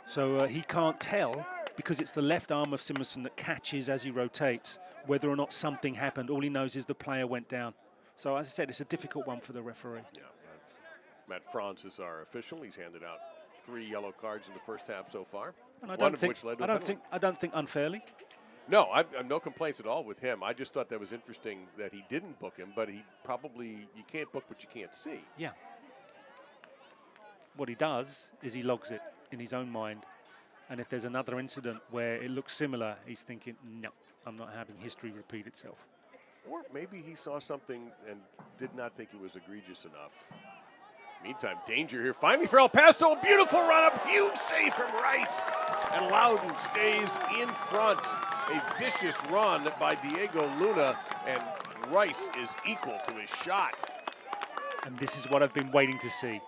So he can't tell, because it's the left arm of Simonson that catches as he rotates, whether or not something happened. All he knows is the player went down. So as I said, it's a difficult one for the referee. Yeah. Matt Franz is our official. He's handed out 3 yellow cards in the first half so far. And one of which led to a penalty. I don't think unfairly. No, I've no complaints at all with him. I just thought that was interesting that he didn't book him, but you can't book what you can't see. Yeah. What he does is he logs it in his own mind, and if there's another incident where it looks similar, he's thinking, no, I'm not having history repeat itself. Or maybe he saw something and did not think it was egregious enough. Meantime, danger here. Finally for El Paso, a beautiful run-up, huge save from Rice. And Loudoun stays in front. A vicious run by Diego Luna, and Rice is equal to his shot. And this is what I've been waiting to see.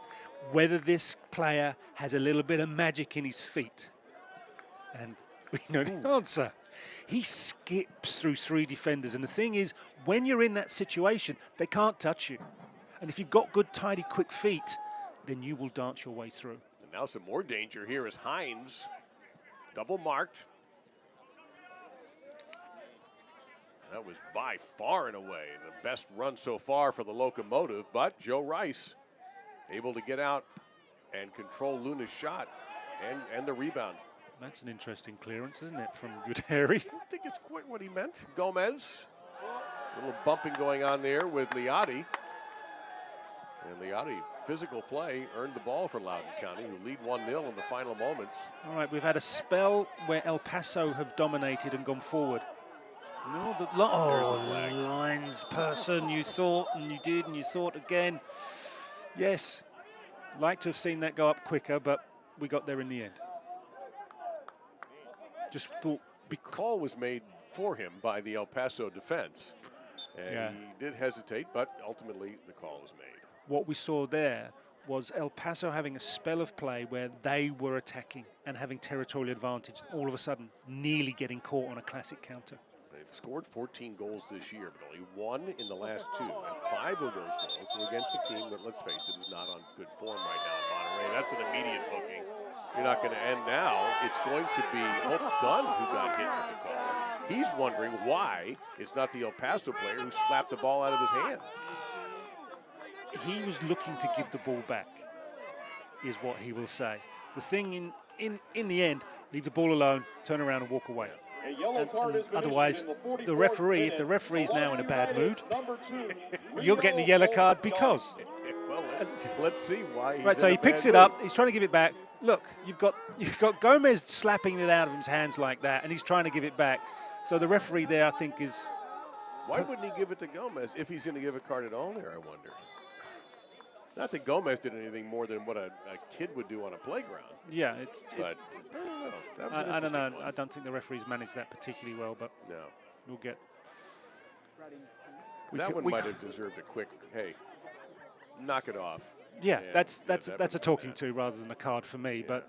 Whether this player has a little bit of magic in his feet. And we know the answer. He skips through 3 defenders. And the thing is, when you're in that situation, they can't touch you. And if you've got good, tidy, quick feet, then you will dance your way through. And now some more danger here as Hines, double marked. That was by far and away the best run so far for the Locomotive, but Joe Rice able to get out and control Luna's shot and the rebound. That's an interesting clearance, isn't it, from Good Harry? I don't think it's quite what he meant. Gomez, a little bumping going on there with Liotti. And Liotti, physical play, earned the ball for Loudoun County, who lead 1-0 in the final moments. All right, we've had a spell where El Paso have dominated and gone forward. No, the lines person, you thought and you did and you thought again. Yes, like to have seen that go up quicker, but we got there in the end. Just thought. The call was made for him by the El Paso defense. And he did hesitate, but ultimately the call was made. What we saw there was El Paso having a spell of play where they were attacking and having territorial advantage, all of a sudden nearly getting caught on a classic counter. They've scored 14 goals this year, but only 1 in the last 2. And 5 of those goals were against a team that, let's face it, is not on good form right now in Monterey. That's an immediate booking. You're not going to end now. It's going to be Hope Gunn who got hit with the call. He's wondering why it's not the El Paso player who slapped the ball out of his hand. He was looking to give the ball back, is what he will say. The thing in the end, leave the ball alone, turn around and walk away. And otherwise, the referee, if the referee's now in a bad mood, you're getting a yellow card because. Well, let's see why. He's right, so in he a picks bad it mood. up. He's trying to give it back. Look, you've got Gomez slapping it out of his hands like that, and he's trying to give it back. So the referee there, I think, is. Why wouldn't he give it to Gomez if he's going to give a card at all there, I wonder? Not that Gomez did anything more than what a kid would do on a playground. Yeah, But I don't know. That was an I don't know. interesting one. I don't think the referees managed that particularly well, but No. we'll get. That one might have deserved a quick, hey, knock it off. Yeah, And, that's that a would- talking to rather than a card for me. Yeah.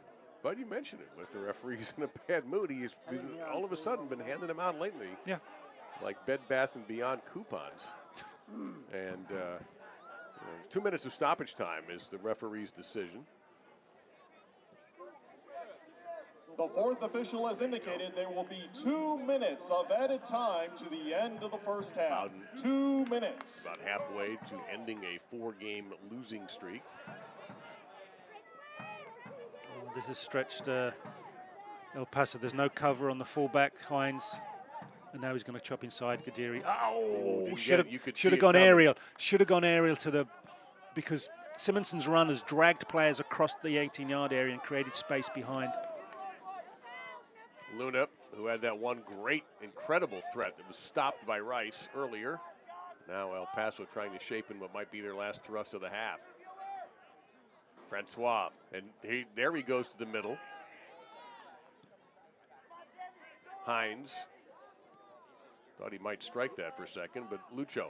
But you mentioned it. If the referee's in a bad mood, he's all of a sudden been handing them out lately. Yeah. Like Bed Bath & Beyond coupons. And 2 minutes of stoppage time is the referee's decision. The fourth official has indicated there will be 2 minutes of added time to the end of the first half. 2 minutes. About halfway to ending a 4-game losing streak. Oh, this is stretched El Paso. There's no cover on the fullback, Hines. And now he's going to chop inside Gadiri. Oh, didn't should get it. You could see have it gone coming. aerial. Should have gone aerial to the, because Simonson's run has dragged players across the 18-yard area and created space behind. Luna, who had that one great, incredible threat that was stopped by Rice earlier. Now El Paso trying to shape in what might be their last thrust of the half. Francois, and there he goes to the middle. Hines. Thought he might strike that for a second, but Lucho.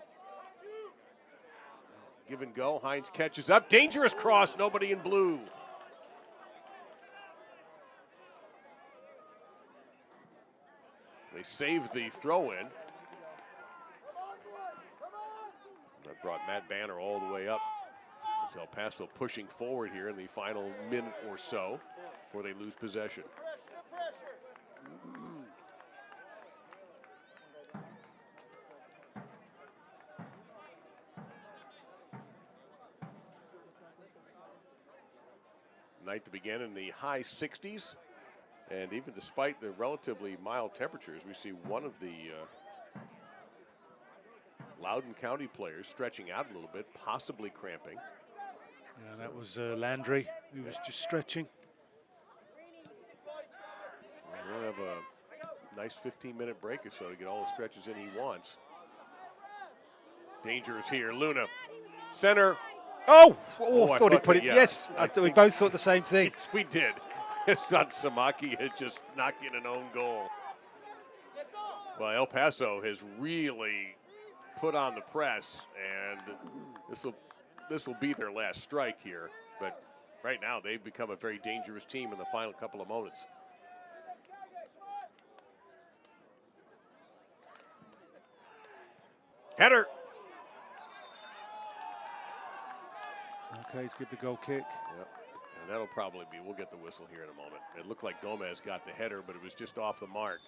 Give and go. Hines catches up. Dangerous cross. Nobody in blue. They saved the throw in. That brought Matt Banner all the way up. As El Paso pushing forward here in the final minute or so before they lose possession. Night to begin in the high 60s, and even despite the relatively mild temperatures, we see one of the Loudoun County players stretching out a little bit, possibly cramping. Yeah, that was Landry, who was just stretching. We'll have a nice 15-minute break or so to get all the stretches in he wants. Dangerous here, Luna. Center. Oh, I I thought he thought put that, it. yeah. Yes, I we think- both thought the same thing. Yes, we did. Samaki had just knocked in an own goal. Well, El Paso has really put on the press, and this will be their last strike here. But right now, they've become a very dangerous team in the final couple of moments. Header. Okay, he's good to goal kick. Yep. And that'll probably be, we'll get the whistle here in a moment. It looked like Gomez got the header, but it was just off the mark.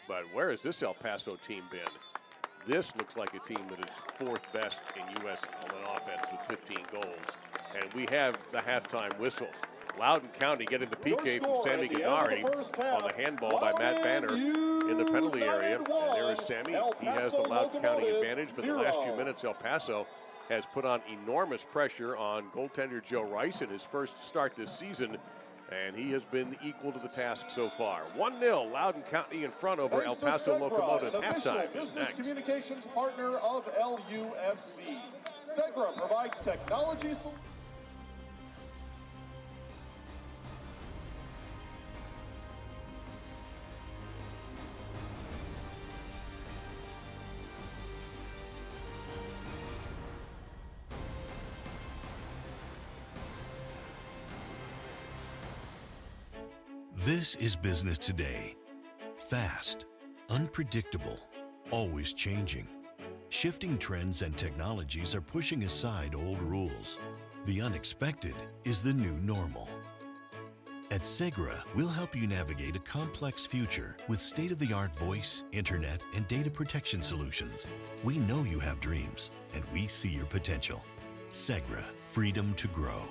But where has this El Paso team been? This looks like a team that is fourth best in U.S. on offense with 15 goals. And we have the halftime whistle. Loudoun County getting the PK from Sammy Gennari on the handball by Matt Banner in the penalty area. And there is Sammy. He has the Loudoun County advantage, but the last few minutes El Paso has put on enormous pressure on goaltender Joe Rice in his first start this season, and he has been equal to the task so far. 1-0, Loudoun County in front over El Paso Locomotive. Halftime is business next. communications partner of LUFC. Segra provides technology solutions. This is business today. Fast, unpredictable, always changing. Shifting trends and technologies are pushing aside old rules. The unexpected is the new normal. At Segra, we'll help you navigate a complex future with state-of-the-art voice, internet, and data protection solutions. We know you have dreams, and we see your potential. Segra, freedom to grow.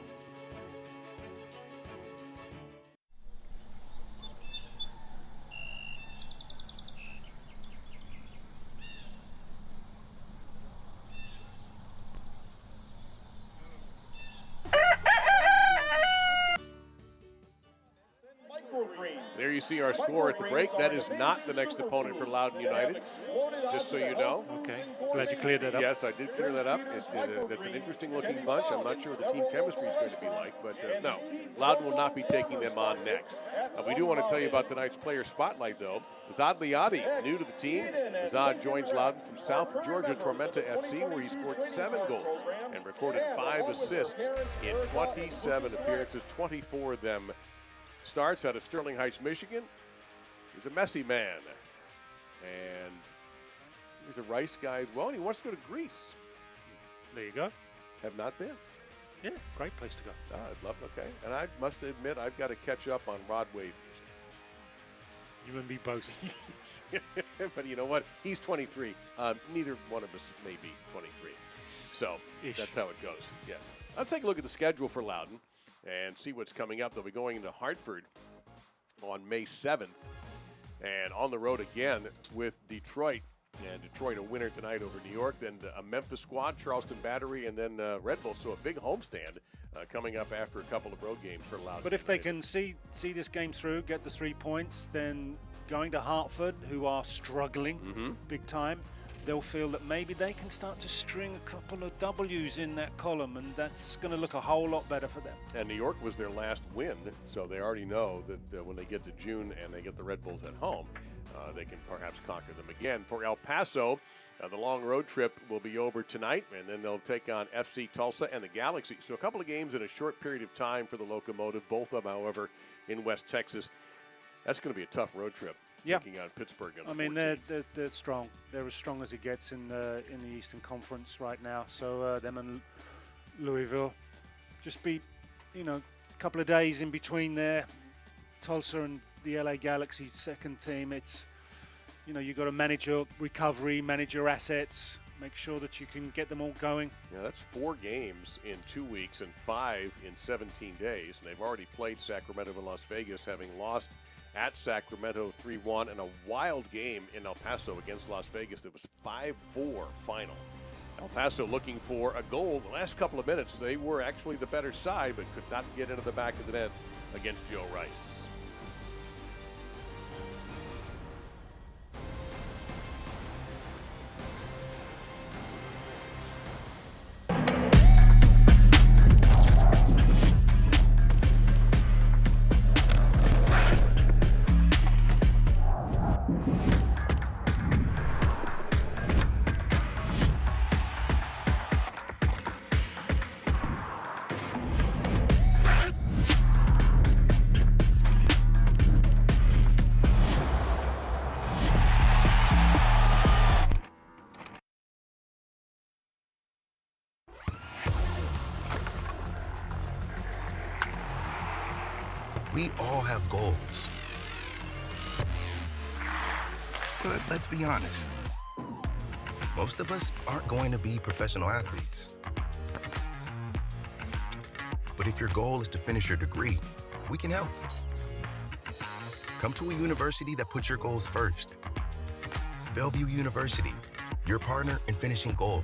There you see our score at the break. That is not the next opponent for Loudoun United, just so you know. Okay, glad you cleared that up. Yes, I did clear that up. It's an interesting looking bunch. I'm not sure what the team chemistry is going to be like, but no, Loudoun will not be taking them on next. We do want to tell you about tonight's player spotlight, though. Zad Liadi, new to the team. Zad joins Loudoun from South Georgia Tormenta FC, where he scored 7 goals and recorded 5 assists in 27 appearances, 24 of them starts out of Sterling Heights, Michigan. He's a messy man, and he's a Rice guy as well, and he wants to go to Greece. There you go. Have not been. Yeah, great place to go. I'd love it. Okay, and I must admit, I've got to catch up on Rod Wave. You and me both. But you know what? He's 23. Neither one of us may be 23. So that's how it goes. Yes. Let's take a look at the schedule for Loudoun and see what's coming up. They'll be going into Hartford on May 7th and on the road again with Detroit. And Detroit a winner tonight over New York, then a Memphis squad, Charleston Battery, and then Red Bull. So a big homestand coming up after a couple of road games for Loudoun. But if they can see this game through, get the 3 points, then going to Hartford, who are struggling big time, they'll feel that maybe they can start to string a couple of W's in that column, and that's going to look a whole lot better for them. And New York was their last win, so they already know that when they get to June and they get the Red Bulls at home, they can perhaps conquer them again. For El Paso, the long road trip will be over tonight, and then they'll take on FC Tulsa and the Galaxy. So a couple of games in a short period of time for the Locomotive, both of them, however, in West Texas. That's going to be a tough road trip. Yeah. Taking on Pittsburgh. I mean, they're strong. They're as strong as it gets in the Eastern Conference right now. So them and Louisville, just be, a couple of days in between there. Tulsa and the LA Galaxy second team. It's, you've got to manage your recovery, manage your assets, make sure that you can get them all going. Yeah, that's 4 games in 2 weeks and 5 in 17 days. And they've already played Sacramento and Las Vegas, having lost at Sacramento 3-1, and a wild game in El Paso against Las Vegas that was 5-4 final. El Paso looking for a goal. The last couple of minutes, they were actually the better side, but could not get into the back of the net against Joe Rice. We all have goals. But let's be honest. Most of us aren't going to be professional athletes. But if your goal is to finish your degree, we can help. Come to a university that puts your goals first. Bellevue University, your partner in finishing goals.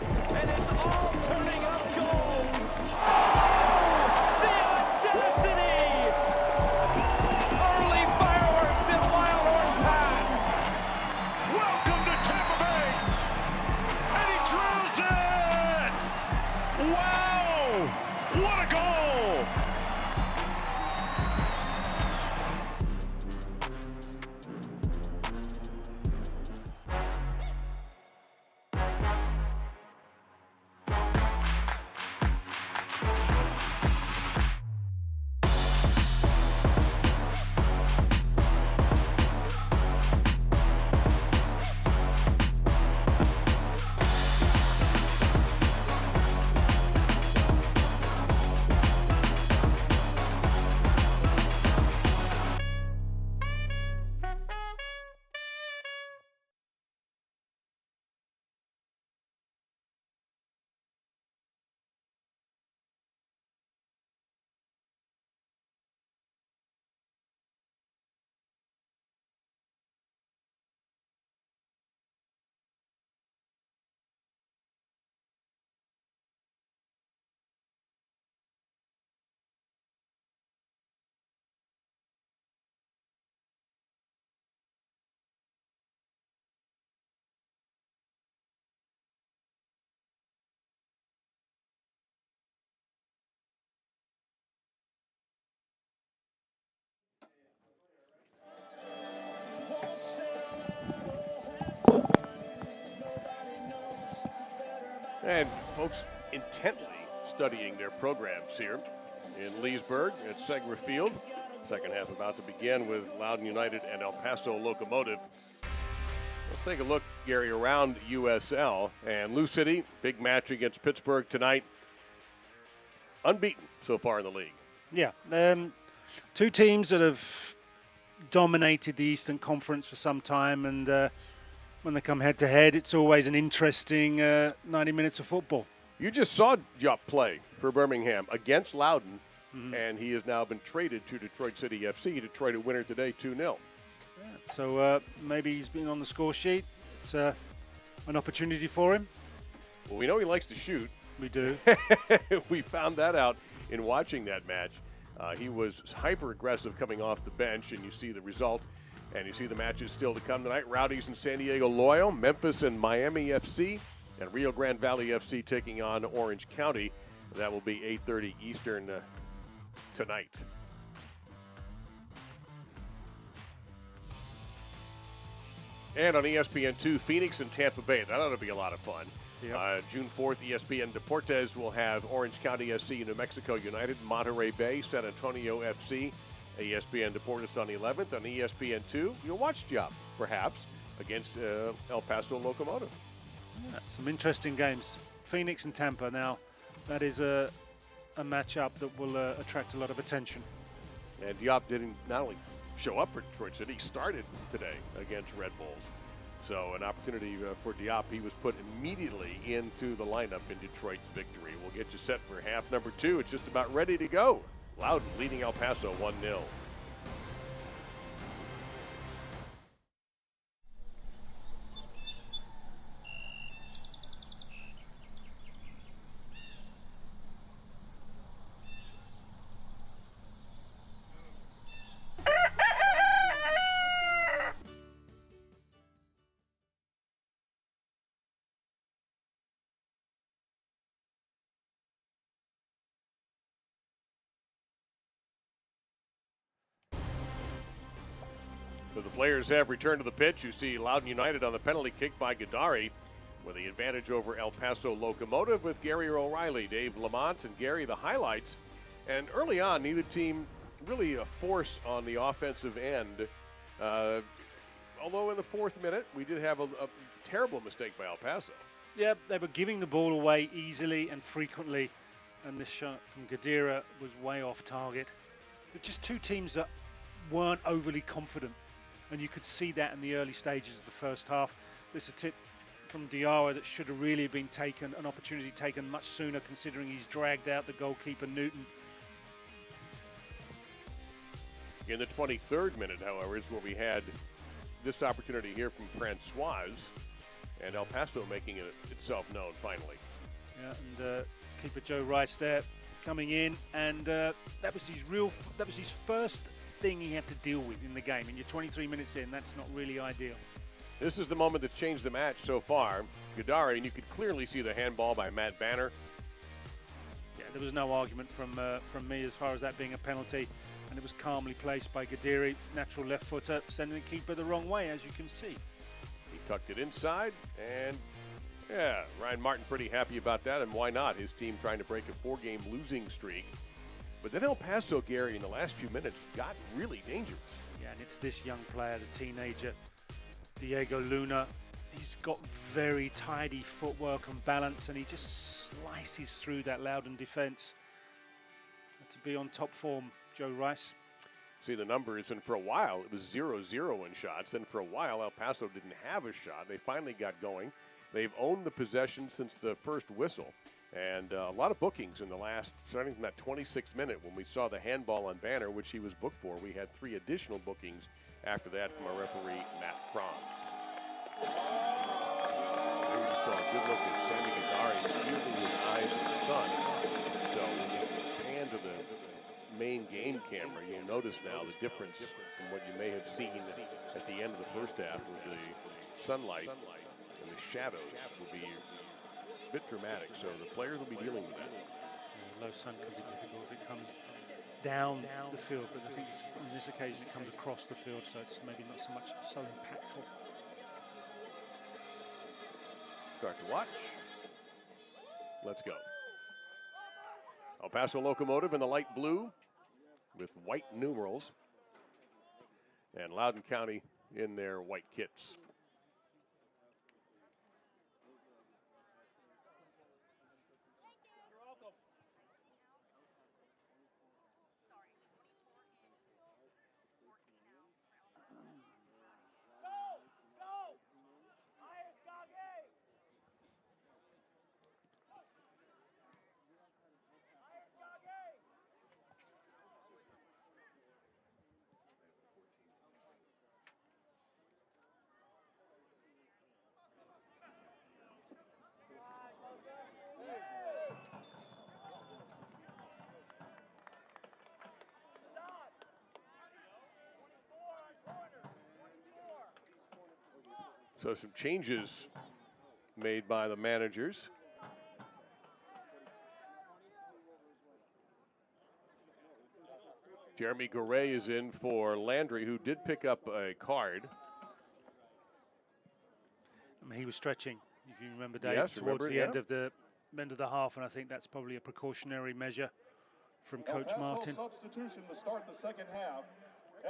And it's all turning up goals. Oh, the audacity! Early fireworks at Wild Horse Pass. Welcome to Tampa Bay. And he drills it! Wow! What a goal! And folks intently studying their programs here in Leesburg at Segra Field. Second half about to begin with Loudoun United and El Paso Locomotive. Let's take a look, Gary, around USL. And Lou City, big match against Pittsburgh tonight. Unbeaten so far in the league. Yeah, two teams that have dominated the Eastern Conference for some time, and when they come head-to-head, it's always an interesting 90 minutes of football. You just saw Diop play for Birmingham against Loudoun, and he has now been traded to Detroit City FC. Detroit a winner today, 2-0. Yeah, so maybe he's been on the score sheet. It's an opportunity for him. Well, we know he likes to shoot. We do. We found that out in watching that match. He was hyper-aggressive coming off the bench, and you see the result. And you see the matches still to come tonight. Rowdies and San Diego Loyal, Memphis and Miami FC, and Rio Grande Valley FC taking on Orange County. That will be 8:30 Eastern tonight. And on ESPN2, Phoenix and Tampa Bay. That ought to be a lot of fun. Yep. June 4th, ESPN Deportes will have Orange County SC, New Mexico United, Monterey Bay, San Antonio FC. ESPN Deportes on the 11th. On ESPN2, you'll watch Diop, perhaps, against El Paso Locomotive. Yeah, some interesting games. Phoenix and Tampa. Now, that is a matchup that will attract a lot of attention. And Diop didn't not only show up for Detroit City, he started today against Red Bulls. So an opportunity for Diop. He was put immediately into the lineup in Detroit's victory. We'll get you set for half number 2. It's just about ready to go. Loudoun leading El Paso 1-0. So the players have returned to the pitch. You see Loudoun United on the penalty kick by Gadari with the advantage over El Paso Locomotive with Gary O'Reilly, Dave Lamont, and Gary the highlights. And early on, neither team really a force on the offensive end. Although in the 4th minute, we did have a terrible mistake by El Paso. Yeah, they were giving the ball away easily and frequently, and this shot from Gadira was way off target. They're just two teams that weren't overly confident, and you could see that in the early stages of the first half. There's a tip from Diarra that should have really been taken, an opportunity taken much sooner, considering he's dragged out the goalkeeper Newton. In the 23rd minute, however, is where we had this opportunity here from Francoise, and El Paso making itself known finally. Yeah, and keeper Joe Rice there coming in, and that was his first thing he had to deal with in the game. And you're 23 minutes in, that's not really ideal. This is the moment that's changed the match so far. Gadari, and you could clearly see the handball by Matt Banner. Yeah, there was no argument from me as far as that being a penalty, and it was calmly placed by Gadiri, natural left footer, sending the keeper the wrong way, as you can see. He tucked it inside, and yeah, Ryan Martin pretty happy about that, and why not? His team trying to break a 4-game losing streak. But then El Paso, Gary, in the last few minutes, got really dangerous. Yeah, and it's this young player, the teenager, Diego Luna. He's got very tidy footwork and balance, and he just slices through that Loudoun defense. To be on top form, Joe Rice. See the numbers, and for a while, it was 0-0 in shots. Then for a while, El Paso didn't have a shot. They finally got going. They've owned the possession since the first whistle. And a lot of bookings in the last, starting from that 26th minute when we saw the handball on Banner, which he was booked for. We had 3 additional bookings after that from our referee, Matt Franz. There you just saw a good look at Sammy Gadari shielding his eyes from the sun. So when you pan to the main game camera, you'll notice now the difference from what you may have seen at the end of the first half with the sunlight and the shadows will be a bit dramatic, so the players will be dealing with that. Yeah, low sun can be difficult if it comes down the field, but I think on this occasion it comes across the field, so it's maybe not so impactful. Start to watch. Let's go. El Paso Locomotive in the light blue with white numerals. And Loudoun County in their white kits. So some changes made by the managers. Jeremy Garay is in for Landry, who did pick up a card. I mean, he was stretching, if you remember, Dave, Yes, towards the yeah. end of the half, and I think that's probably a precautionary measure from Coach El Paso Martin. Substitution to start the second half.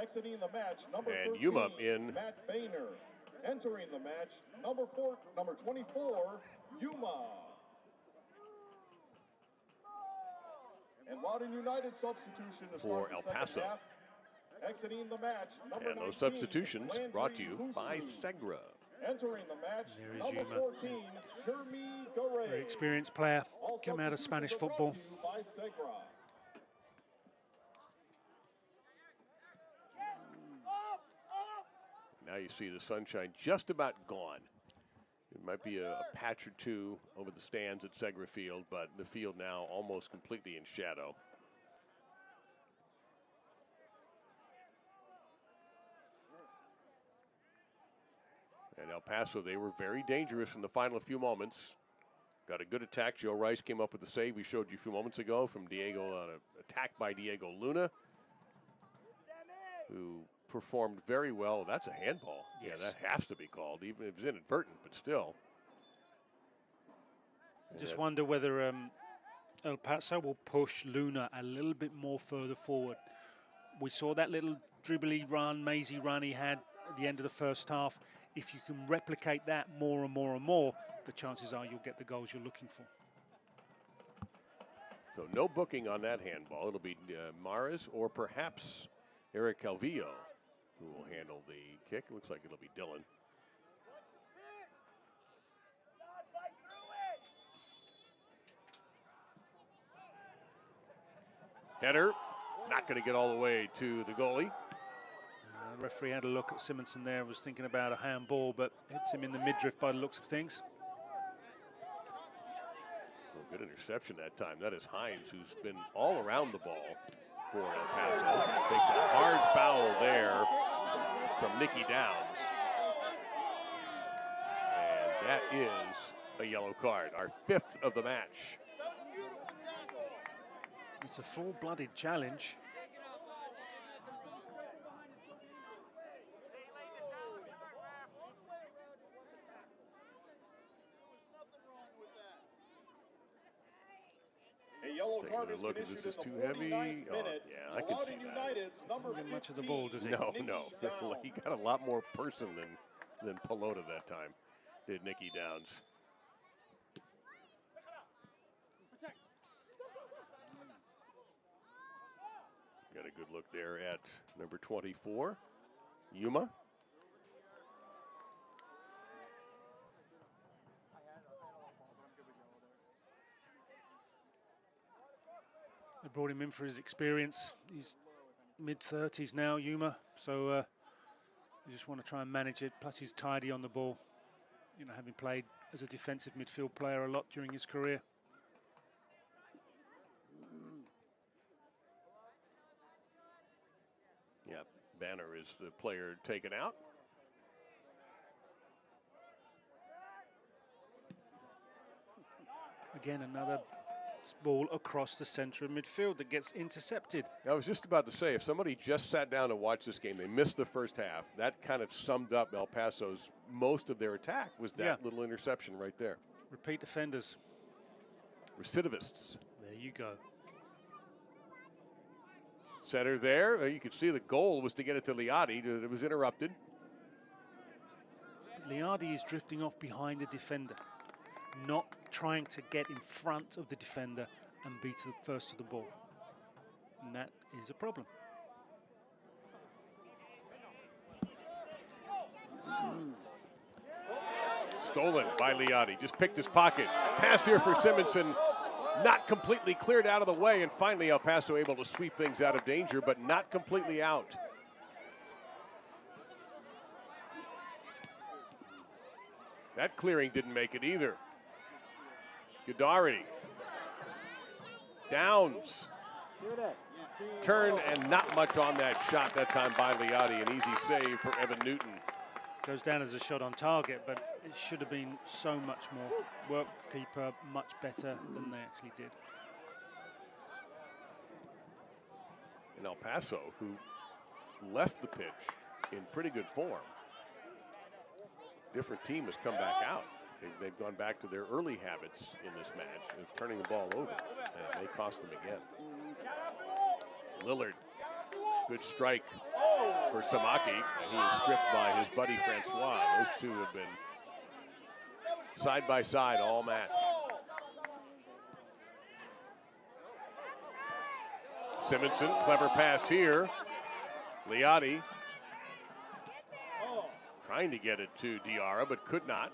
Exiting the match, number And 13, Yuma in. Matt Boehner. Entering the match, number 24, Yuma. And Loudoun United substitution to For start El the second Paso. half. Exiting the match, number And 19, those substitutions Landry brought to you by Husu. Segra. Entering the match, There is number Yuma. 14, Jeremy Garay. Very experienced player, All come out of Spanish substitutions are football. brought to you by Segra. Now you see the sunshine just about gone. It might be a patch or two over the stands at Segra Field, but the field now almost completely in shadow. And El Paso, they were very dangerous in the final few moments. Got a good attack. Joe Rice came up with the save we showed you a few moments ago from Diego on an attack by Diego Luna, who performed very well. That's a handball. Yes. Yeah, that has to be called, even if it's inadvertent, but still. I just wonder whether El Paso will push Luna a little bit more further forward. We saw that little dribbly run, mazy run he had at the end of the first half. If you can replicate that more and more and more, the chances are you'll get the goals you're looking for. So no booking on that handball. It'll be Maris or perhaps Eric Calvillo who will handle the kick. Looks like it'll be Dylan. Header, not going to get all the way to the goalie. The referee had a look at Simonson there, was thinking about a handball, but hits him in the midriff by the looks of things. Well, good interception that time. That is Hines, who's been all around the ball for El Paso. Takes a hard foul there from Nicky Downs. And that is a yellow card, our 5th of the match. It's a full-blooded challenge. A yellow card Taking a look, has been this is issued too in the heavy. 49th Oh, minute. yeah, I can see Loudoun that. United's number Doesn't get much of the 15, ball, does he? No, Nicky no. Downs. He got a lot more person than Pelota that time, did Nicky Downs. Got a good look there at number 24, Yuma. They brought him in for his experience. He's mid-30s now, Yuma, so you just want to try and manage it. Plus he's tidy on the ball, you know, having played as a defensive midfield player a lot during his career. Yep, Banner is the player taken out. Again, another ball across the center of midfield that gets intercepted. I was just about to say, if somebody just sat down to watch this game, they missed the first half. That kind of summed up El Paso's most of their attack was that little interception right there. Repeat offenders. recidivists. There you go. Center there. You could see the goal was to get it to Liati. It was interrupted. Liati is drifting off behind the defender, not trying to get in front of the defender and be first to the ball. And that is a problem. Stolen by Liati. Just picked his pocket. Pass here for Simonson. Not completely cleared out of the way. And finally, El Paso able to sweep things out of danger, but not completely out. That clearing didn't make it either. Gadari. Downs. Turn and not much on that shot that time by Liati. An easy save for Evan Newton. Goes down as a shot on target, but it should have been so much more. Worked the keeper much better than they actually did. And El Paso, who left the pitch in pretty good form. Different team has come back out. They've gone back to their early habits in this match of turning the ball over, and they cost them again. Lillard, good strike for Samaki, and he is stripped by his buddy Francois. Those two have been side by side all match. Simonson, clever pass here. Liati trying to get it to Diarra, but could not.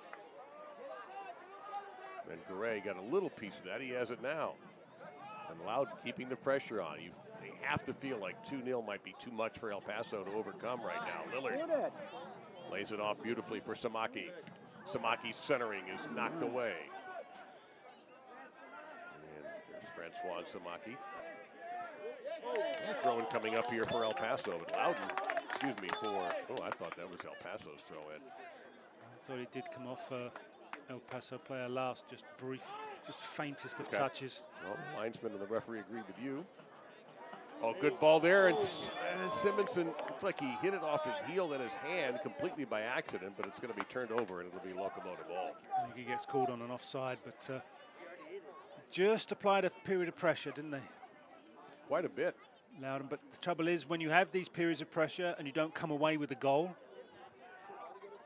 And Garay got a little piece of that. He has it now. And Loudoun keeping the pressure on. They have to feel like 2-0 might be too much for El Paso to overcome right now. Lillard lays it off beautifully for Samaki. Samaki's centering is knocked away. And there's Francois and Samaki. Throw-in coming up here for El Paso. But Loudoun, excuse me, I thought that was El Paso's throw-in. I thought it did come off El Paso player last, just brief, just faintest of touches. Well, the linesman and the referee agreed with you. Oh, good ball there, and Simonson looks like he hit it off his heel and his hand completely by accident, but it's going to be turned over and it'll be Locomotive ball. I think he gets called on an offside, but just applied a period of pressure, didn't they? Quite a bit. Loudoun, but the trouble is when you have these periods of pressure and you don't come away with a goal,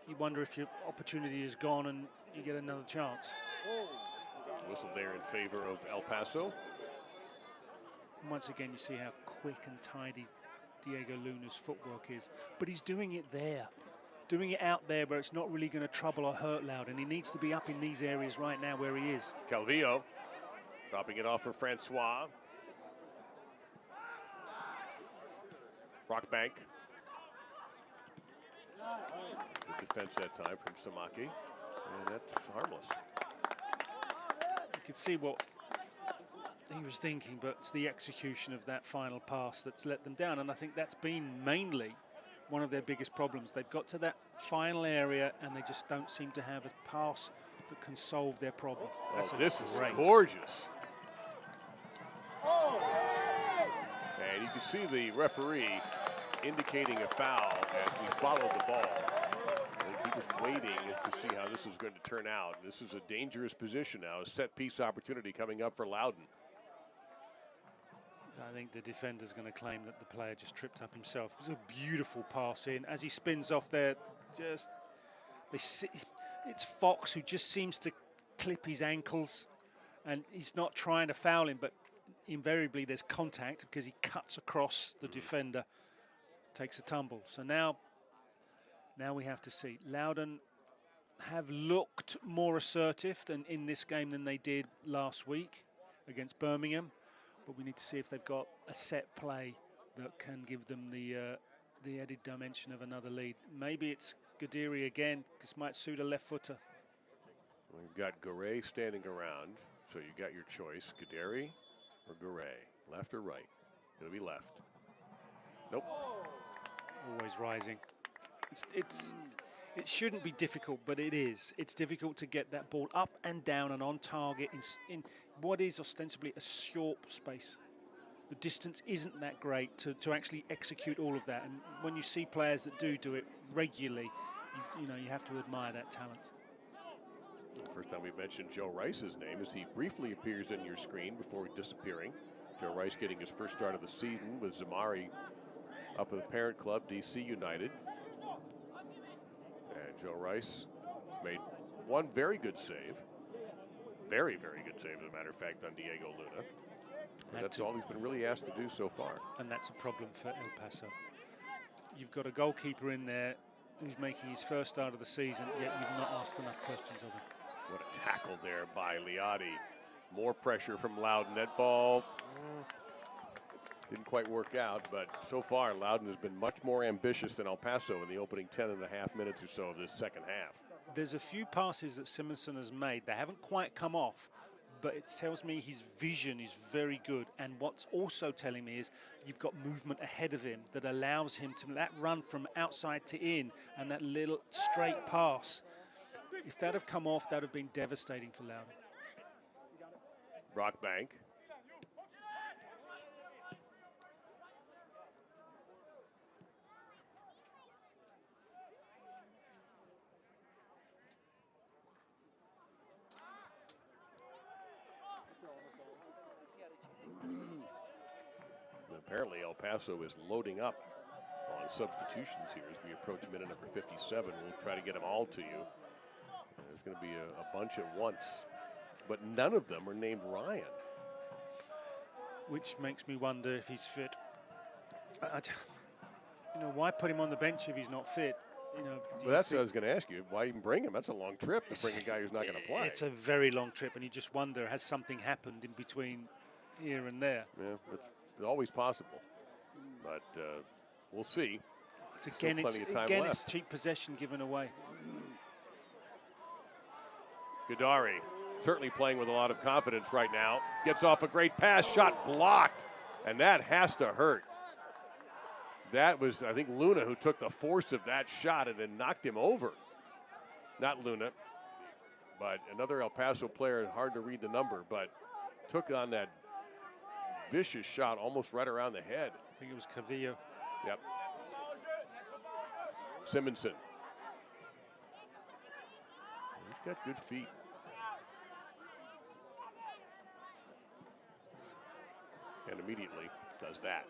you wonder if your opportunity is gone and you get another chance. Whistle there in favor of El Paso. And once again, you see how quick and tidy Diego Luna's footwork is. But he's doing it there. Doing it out there where it's not really going to trouble or hurt Loudoun. He needs to be up in these areas right now where he is. Calvillo dropping it off for Francois. Rockbank. Good defense that time from Samaki. And that's harmless. You can see what he was thinking, but it's the execution of that final pass that's let them down. And I think that's been mainly one of their biggest problems. They've got to that final area and they just don't seem to have a pass that can solve their problem. This is gorgeous. And you can see the referee indicating a foul as we followed the ball. I think he was waiting to see how this is going to turn out. This is a dangerous position now, a set-piece opportunity coming up for Loudoun. I think the defender's going to claim that the player just tripped up himself. It was a beautiful pass in. As he spins off there, it's Fox who just seems to clip his ankles, and he's not trying to foul him, but invariably there's contact because he cuts across the defender, takes a tumble. So now we have to see. Loudoun have looked more assertive in this game than they did last week against Birmingham, but we need to see if they've got a set play that can give them the added dimension of another lead. Maybe it's Gadiri again. This might suit a left footer. We've got Garay standing around, so you got your choice, Gadiri or Garay, left or right? It'll be left. Nope. Always rising. It shouldn't be difficult, but it is. It's difficult to get that ball up and down and on target in what is ostensibly a short space. The distance isn't that great to actually execute all of that. And when you see players that do it regularly, you have to admire that talent. First time we've mentioned Joe Rice's name as he briefly appears in your screen before disappearing. Joe Rice getting his first start of the season with Zamari up at the parent club, DC United. And Joe Rice has made one very good save. Very, very good save, as a matter of fact, on Diego Luna. And that's all he's been really asked to do so far. And that's a problem for El Paso. You've got a goalkeeper in there who's making his first start of the season, yet you've not asked enough questions of him. What a tackle there by Liadi. More pressure from Loudoun. That ball didn't quite work out, but so far Loudoun has been much more ambitious than El Paso in the opening 10.5 minutes or so of this second half. There's a few passes that Simonson has made. They haven't quite come off, but it tells me his vision is very good. And what's also telling me is you've got movement ahead of him that allows him to that run from outside to in and that little straight pass. If that had come off, that would have been devastating for Loudoun. Brockbank. Apparently El Paso is loading up on substitutions here as we approach minute number 57. We'll try to get them all to you. There's going to be a bunch at once, but none of them are named Ryan. Which makes me wonder if he's fit. Why put him on the bench if he's not fit? Well, that's what I was going to ask you. Why even bring him? That's a long trip to bring a guy who's not going to play. It's a very long trip, and you just wonder, has something happened in between here and there? Yeah, it's always possible, but we'll see. It's cheap possession given away. Gadari certainly playing with a lot of confidence right now. Gets off a great pass, shot blocked, and that has to hurt. That was, I think, Luna who took the force of that shot and then knocked him over. Not Luna, but another El Paso player, hard to read the number, but took on that vicious shot almost right around the head. I think it was Cavillo. Yep. Simonson. He's got good feet. And immediately does that.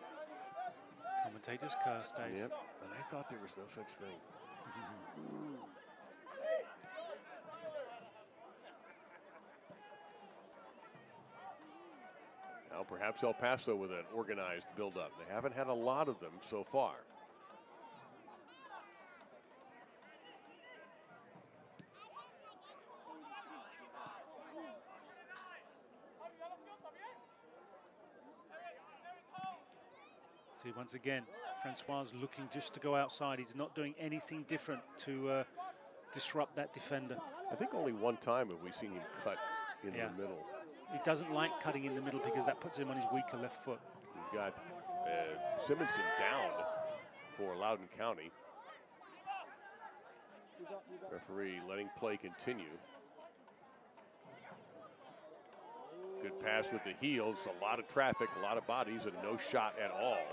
Commentator's curse, Dave. Yep, and I thought there was no such thing. Now perhaps El Paso with an organized build-up. They haven't had a lot of them so far. See, once again, Francois looking just to go outside. He's not doing anything different to disrupt that defender. I think only one time have we seen him cut in the middle. He doesn't like cutting in the middle because that puts him on his weaker left foot. We've got Simonson down for Loudoun County. Referee letting play continue. Good pass with the heels. A lot of traffic, a lot of bodies, and no shot at all.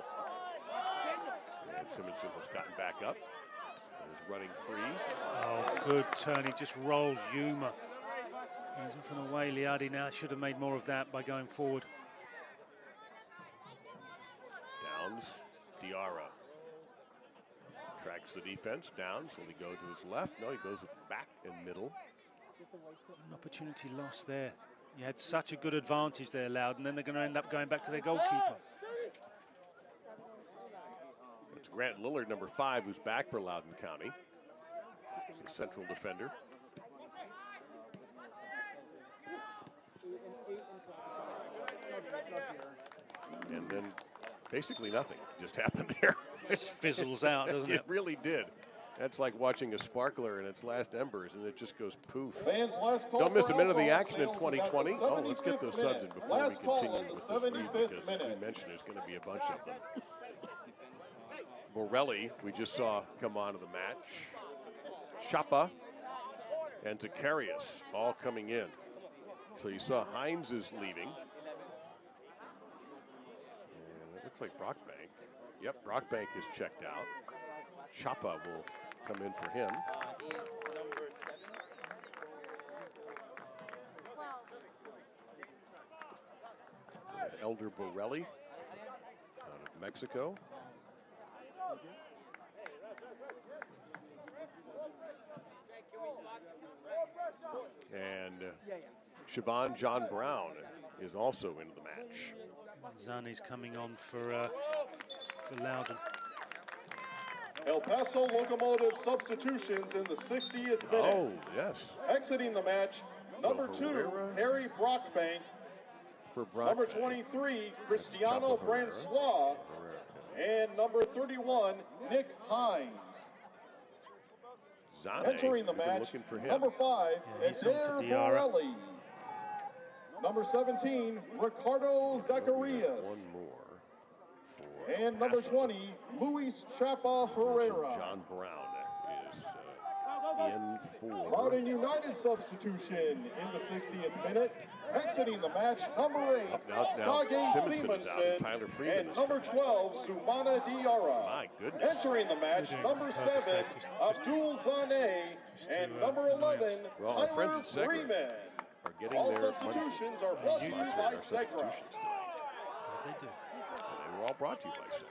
And Simonson has gotten back up and is running free. Oh, good turn. He just rolls Yuma. He's off and away. Liadi now should have made more of that by going forward. Downs, Diarra. Tracks the defense. Downs, will he go to his left? No, he goes back and middle. An opportunity lost there. You had such a good advantage there, Loudoun, and then they're going to end up going back to their goalkeeper. It's Grant Lillard, number 5, who's back for Loudoun County. He's a central defender. And then basically nothing just happened there. It fizzles out, doesn't it? It really did. That's like watching a sparkler in its last embers, and it just goes poof. Don't miss a minute of the action in 2020. Oh, let's get those suds in before we continue with this read, because we mentioned there's going to be a bunch of them. Borelli, we just saw come on to the match. Chapa and Takarius all coming in. So you saw Hines is leaving. And it looks like Brockbank. Yep, Brockbank is checked out. Chapa will come in for him. Elder Borelli out of Mexico. And Siobhan John Brown is also into the match. Zane's coming on for Loudoun. El Paso Locomotive substitutions in the 60th minute. Oh, yes. Exiting the match, number So 2, Herrera Harry Brockbank. for Number Brock. 23, Cristiano Francois. And number 31, Nick Hines. Zane, Entering the we've been match, looking for him. number 5, Yeah, he's on for Adair Diarra. Borelli. Number 17, Ricardo Zacharias. One more for And number Paso. 20, Luis Chapa Herrera. John Brown is in for. Loudoun United substitution in the 60th minute. Exiting the match, number 8, Now Stage Simonson is out and Tyler Freeman and is number 12, Sumana Diarra. My goodness. Entering the match, They're doing number it on purpose, 7, Dave, Abdul Zaneh, and to, number annoy 11, us. Well, our friends Tyler at Segra Freeman. are getting All their money substitutions are brought to you sponsoring by our Segra. substitutions tonight. They do. And they were all brought to you by Segra.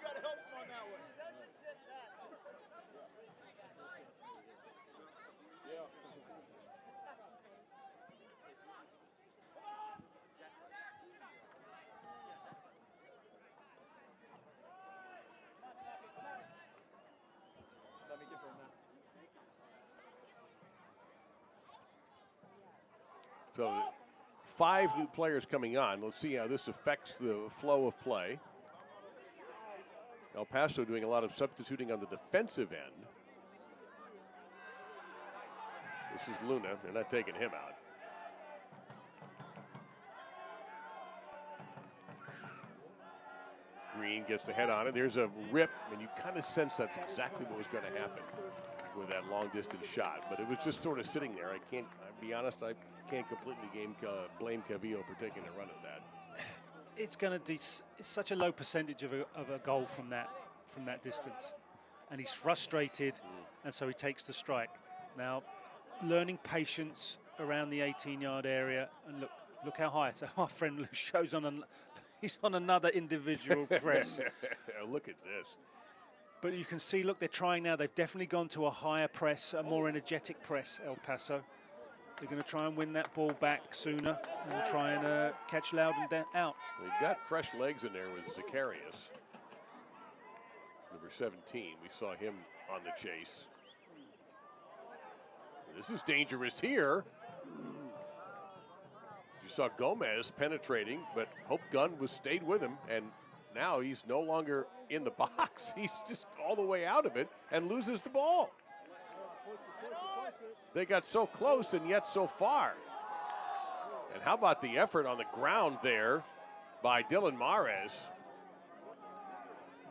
So 5 new players coming on. Let's see how this affects the flow of play. El Paso doing a lot of substituting on the defensive end. This is Luna. They're not taking him out. Green gets the head on it. There's a rip, and you kind of sense that's exactly what was going to happen with that long distance shot. But it was just sort of sitting there. I'll be honest, I can't completely blame Cavillo for taking a run at that. It's going to be it's such a low percentage of a goal from that distance, and he's frustrated, and so he takes the strike. Now, learning patience around the 18-yard area, and look how high. So our friend Lou shows he's on another individual press. Look at this. But you can see, look, they're trying now. They've definitely gone to a higher press, a more energetic press, El Paso. They're going to try and win that ball back sooner and try and catch Loudoun out. We've got fresh legs in there with Zacharias. Number 17, we saw him on the chase. This is dangerous here. You saw Gomez penetrating, but Hope Gunn stayed with him, and now he's no longer in the box. He's just all the way out of it and loses the ball. They got so close and yet so far. And how about the effort on the ground there by Dylan Mares?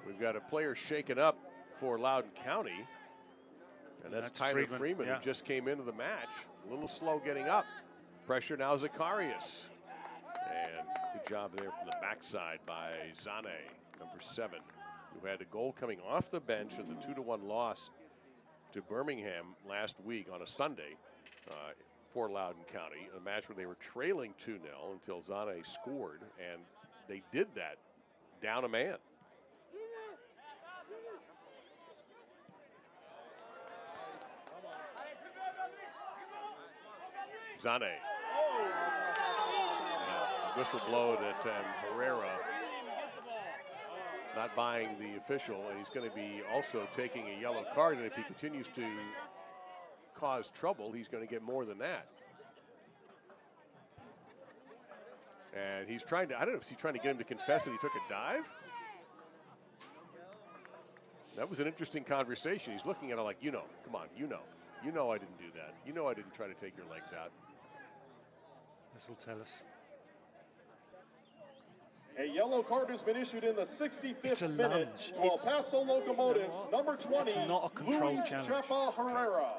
We've got a player shaken up for Loudoun County, and that's Tyler Freeman yeah. who just came into the match. A little slow getting up. Pressure now Zacharias. And good job there from the backside by Zane, number 7, who had a goal coming off the bench in the 2-1 loss to Birmingham last week on a Sunday for Loudoun County, a match where they were trailing 2-0 until Zane scored, and they did that down a man. Zane. Whistle blowed at Herrera, not buying the official, and he's going to be also taking a yellow card, and if he continues to cause trouble, he's going to get more than that. And he's trying to, I don't know if he's trying to get him to confess that he took a dive. That was an interesting conversation. He's looking at it like, come on, you know I didn't do that. You know I didn't try to take your legs out. This will tell us. A yellow card has been issued in the 65th It's a minute lunge. to El Paso Locomotives, number 20, It's not a controlled Luis challenge. Chapa Herrera.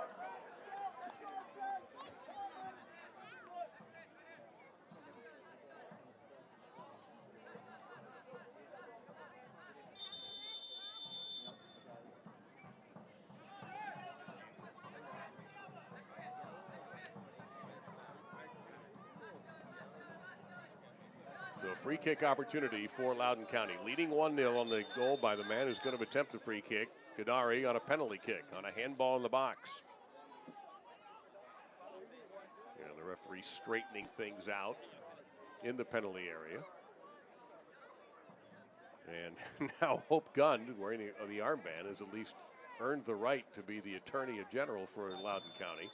So free kick opportunity for Loudoun County. Leading 1-0 on the goal by the man who's going to attempt the free kick, Kadari, on a penalty kick, on a handball in the box. And the referee straightening things out in the penalty area. And now Hope Gunn, wearing the armband, has at least earned the right to be the Attorney General for Loudoun County.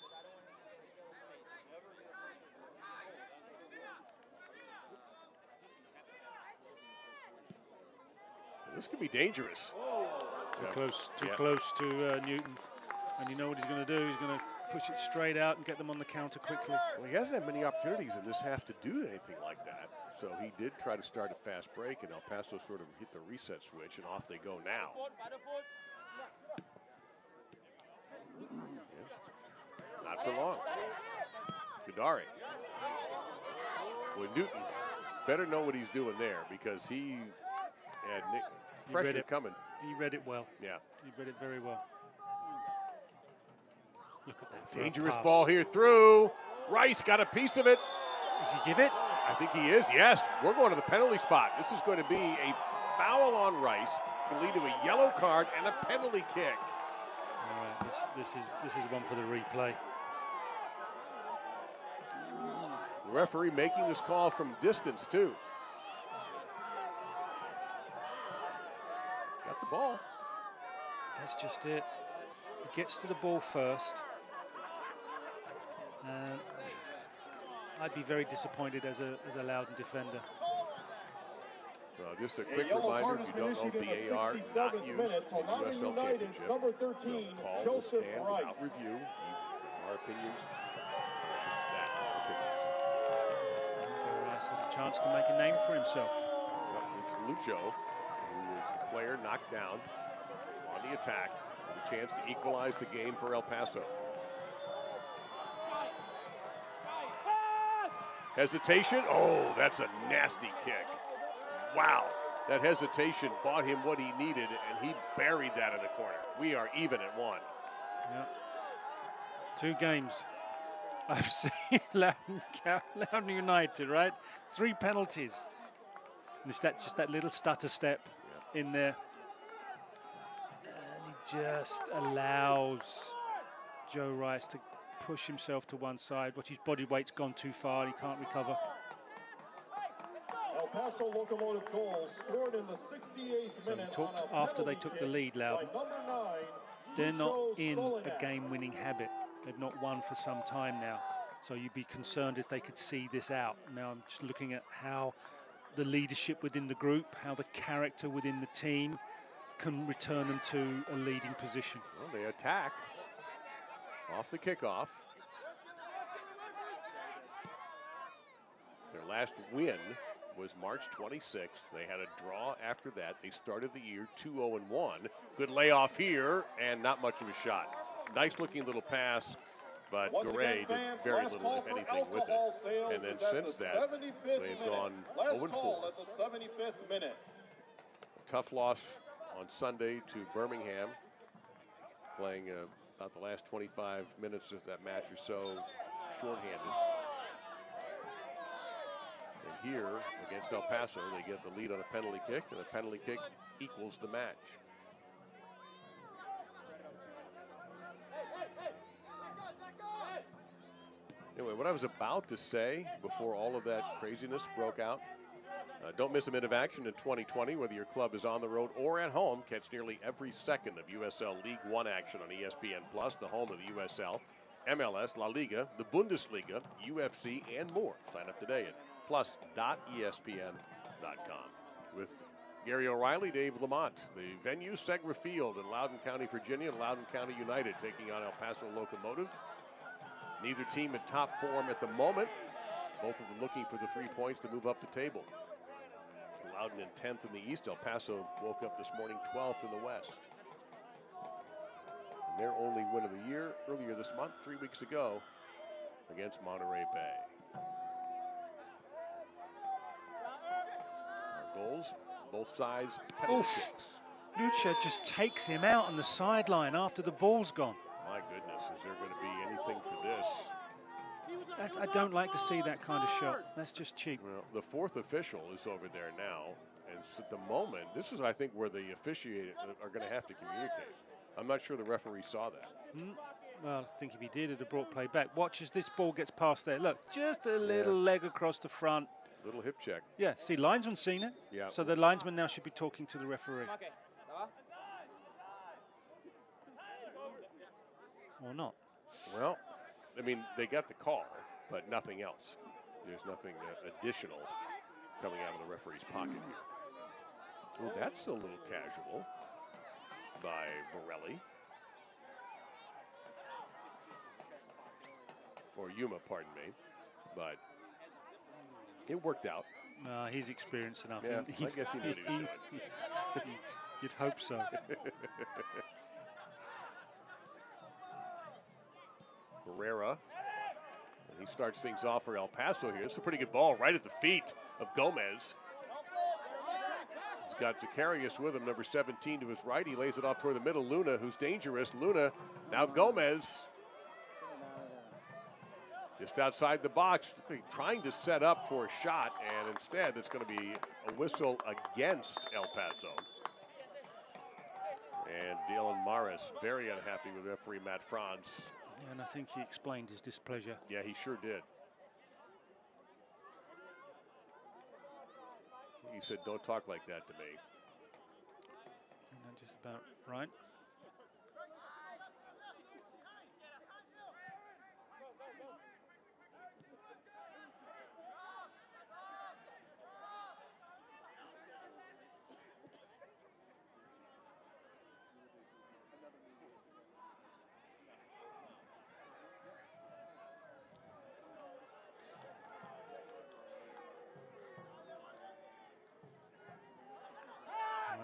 This could be dangerous. Too close to Newton. And you know what he's going to do? He's going to push it straight out and get them on the counter quickly. Well, he hasn't had many opportunities in this half to do anything like that. So he did try to start a fast break, and El Paso sort of hit the reset switch, and off they go now. Yeah. Not for long. Kadari. Well, Newton better know what he's doing there, because he had pressure coming. He read it well. Yeah. He read it very well. Look at that. Dangerous ball here through. Rice got a piece of it. Does he give it? I think he is, yes. We're going to the penalty spot. This is going to be a foul on Rice. Can lead to a yellow card and a penalty kick. All right, this is one for the replay. The referee making this call from distance, too. Got the ball. That's just it. He gets to the ball first. And I'd be very disappointed as a Loudoun defender. Well, just a quick reminder, if you don't know, VAR not used in the USL Championship. Number 13, so call will stand without review. Our opinions are just that, our opinions. Joe Rice has a chance to make a name for himself. Well, it's Lucho, who was the player knocked down on the attack, with a chance to equalize the game for El Paso. Hesitation. Oh, that's a nasty kick. Wow. That hesitation bought him what he needed, and he buried that in the corner. We are even at 1. Yeah. 2 games I've seen Loudoun United, right? 3 penalties. And it's just that little stutter step in there. And he just allows Joe Rice to push himself to one side, but his body weight's gone too far and he can't recover. El Paso Locomotive goal scored in the 68th minute. So we talked after they took the lead, Loudoun. They're not in a game-winning habit. They've not won for some time now. So you'd be concerned if they could see this out. Now I'm just looking at how the leadership within the group, how the character within the team can return them to a leading position. Well, they attack off the kickoff. Their last win was March 26th. They had a draw after that. They started the year 2-0-1. Good layoff here, and not much of a shot. Nice looking little pass, but Garay did very little, if anything, with it. And then since that, they've gone 0-4. A tough loss on Sunday to Birmingham, playing about the last 25 minutes of that match or so shorthanded. And here, against El Paso, they get the lead on a penalty kick, and a penalty kick equals the match. Anyway, what I was about to say before all of that craziness broke out, don't miss a minute of action in 2020, whether your club is on the road or at home. Catch nearly every second of USL League One action on ESPN+, the home of the USL, MLS, La Liga, the Bundesliga, UFC, and more. Sign up today at plus.espn.com. With Gary O'Reilly, Dave Lamont. The venue, Segra Field in Loudoun County, Virginia, and Loudoun County United taking on El Paso Locomotive. Neither team in top form at the moment. Both of them looking for the 3 points to move up the table. Loudoun in 10th in the East. El Paso woke up this morning 12th in the West. And their only win of the year earlier this month, 3 weeks ago, against Monterey Bay. Our goals, both sides, penalty kicks. Lucha just takes him out on the sideline after the ball's gone. My goodness, is there going to be anything for this? I don't like to see that kind of shot. That's just cheap. Well, the fourth official is over there now, and at the moment, this is, I think, where the officiators are going to have to communicate. I'm not sure the referee saw that. Well, I think if he did, it'd have brought play back. Watch as this ball gets past there. Look, just a little leg across the front. Little hip check. Yeah, see, linesman's seen it. Yeah. So the linesman now should be talking to the referee. Or not. Well, I mean, they got the call, but nothing else. There's nothing additional coming out of the referee's pocket here. Well, that's a little casual by Borelli. Or Yuma, pardon me. But it worked out. He's experienced enough. Yeah, I guess he knew what he was doing. You'd hope so. Herrera. And he starts things off for El Paso here. It's a pretty good ball right at the feet of Gomez. He's got Zacharias with him, number 17 to his right. He lays it off toward the middle. Luna, who's dangerous. Luna, now Gomez. Just outside the box, trying to set up for a shot, and instead it's going to be a whistle against El Paso. And Dylan Morris very unhappy with referee Matt Franz. Yeah, and I think he explained his displeasure. Yeah, he sure did. He said, "Don't talk like that to me." And that's just about right.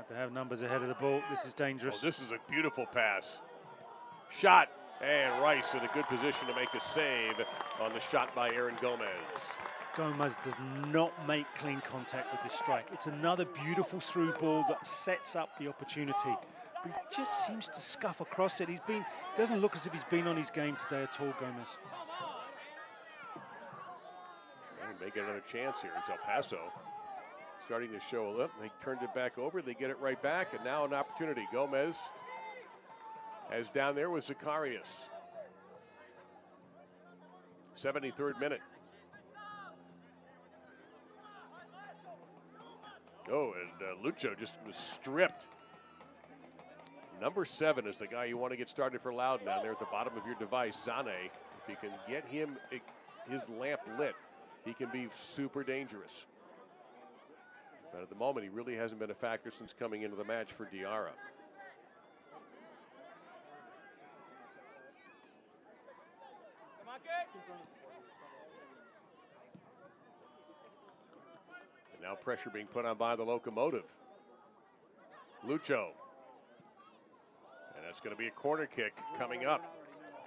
To have numbers ahead of the ball. This is dangerous. Oh, this is a beautiful pass. Shot, and Rice in a good position to make a save on the shot by Aaron Gomez. Gomez does not make clean contact with this strike. It's another beautiful through ball that sets up the opportunity. But he just seems to scuff across it. He doesn't look as if he's been on his game today at all, Gomez. They may get another chance here. It's El Paso starting to show up. They turned it back over. They get it right back, and now an opportunity. Gomez as down there with Zacharias. 73rd minute. Oh, and Lucho just was stripped. Number 7 is the guy you want to get started for Loudoun down there at the bottom of your device. Zane, if you can get him his lamp lit, he can be super dangerous. But at the moment, he really hasn't been a factor since coming into the match for Diarra. And now pressure being put on by the Locomotive. Lucho. And that's going to be a corner kick coming up.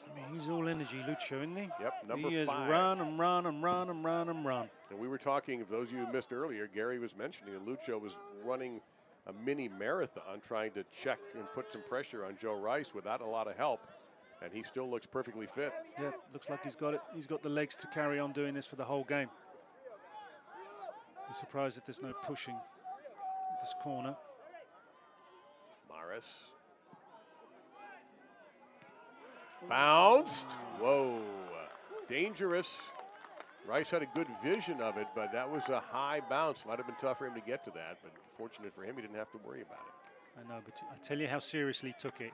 I mean, he's all energy, Lucho, isn't he? Yep, number 5. He has run and run and run and run and run. And we were talking, if those of you who missed earlier, Gary was mentioning that Lucho was running a mini marathon trying to check and put some pressure on Joe Rice without a lot of help. And he still looks perfectly fit. Yeah, looks like he's got it. He's got the legs to carry on doing this for the whole game. Be surprised if there's no pushing this corner. Morris. Bounced. Whoa. Dangerous. Rice had a good vision of it, but that was a high bounce. Might have been tough for him to get to that, but fortunate for him, he didn't have to worry about it. I know, but I tell you how seriously he took it.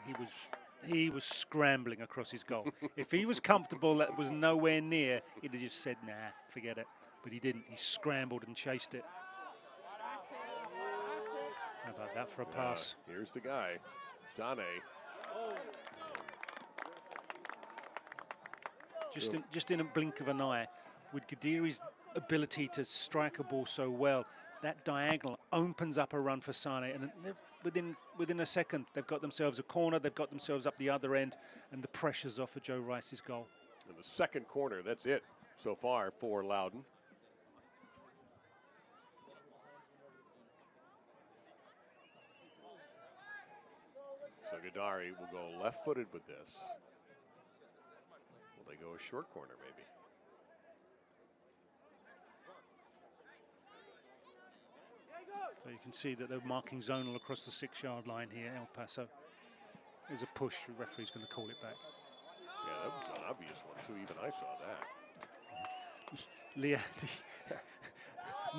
He was scrambling across his goal. If he was comfortable, that was nowhere near, he'd have just said, nah, forget it. But he didn't. He scrambled and chased it. How about that for a pass? Here's the guy, Zane. Just in a blink of an eye, with Gadiri's ability to strike a ball so well, that diagonal opens up a run for Sane, and within a second, they've got themselves a corner, they've got themselves up the other end, and the pressure's off for Joe Rice's goal. In the second corner, that's it so far for Loudoun. So Gadari will go left-footed with this. Will they go a short corner, maybe? So you can see that they're marking zonal across the 6-yard line here, El Paso. There's a push, the referee's going to call it back. Yeah, that was an obvious one, too. Even I saw that. Leah,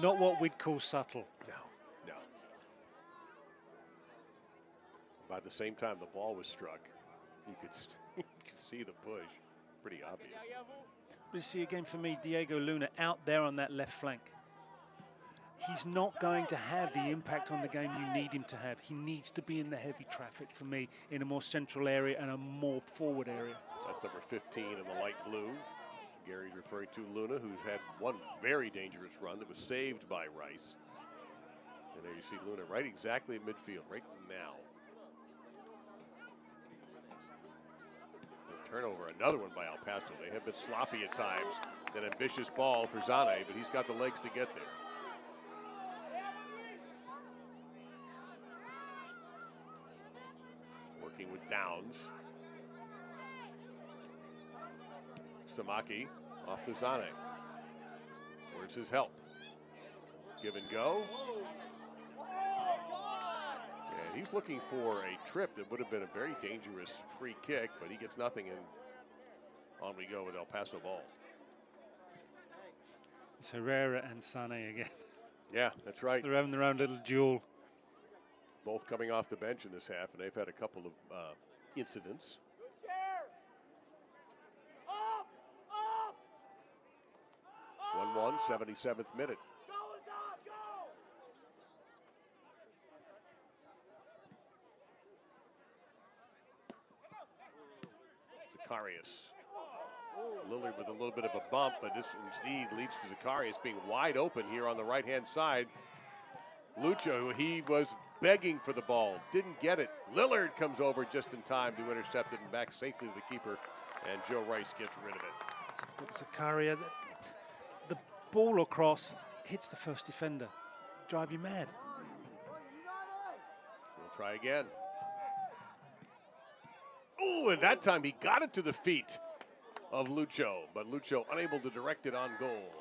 not what we'd call subtle. No. By the same time the ball was struck, you could see the push. Pretty obvious. But you see, again, for me, Diego Luna out there on that left flank. He's not going to have the impact on the game you need him to have. He needs to be in the heavy traffic for me in a more central area and a more forward area. That's number 15 in the light blue. Gary's referring to Luna, who's had one very dangerous run that was saved by Rice. And there you see Luna right exactly at midfield, right now. And turnover, another one by El Paso. They have been sloppy at times. An ambitious ball for Zane, but he's got the legs to get there. Working with Downs. Samaki off to Zane. Where's his help? Give and go. And he's looking for a trip that would have been a very dangerous free kick, but he gets nothing, and on we go with El Paso ball. It's Herrera and Sane again. Yeah, that's right. They're having their own little duel. Both coming off the bench in this half, and they've had a couple of incidents. 1-1, 77th minute. Zacharias. Lillard with a little bit of a bump, but this indeed leads to Zacharias being wide open here on the right-hand side. Lucho, he was begging for the ball, didn't get it. Lillard comes over just in time to intercept it and back safely to the keeper, and Joe Rice gets rid of it. Zakaria, the ball across hits the first defender. Drive you mad. We'll try again. Oh, and that time he got it to the feet of Lucho, but Lucho unable to direct it on goal.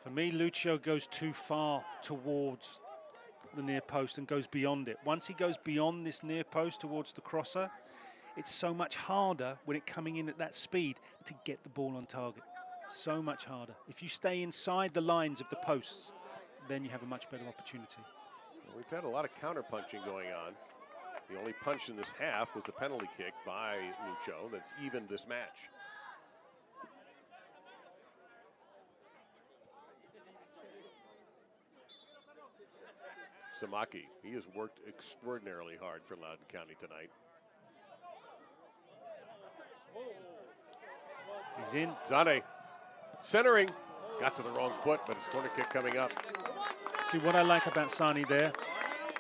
For me, Lucho goes too far towards the near post and goes beyond it. Once he goes beyond this near post towards the crosser, it's so much harder when it's coming in at that speed to get the ball on target. So much harder. If you stay inside the lines of the posts, then you have a much better opportunity. Well, we've had a lot of counter-punching going on. The only punch in this half was the penalty kick by Lucho that's evened this match. Samaki, he has worked extraordinarily hard for Loudoun County tonight. He's in. Zane, centering, got to the wrong foot, but his corner kick coming up. See, what I like about Sani there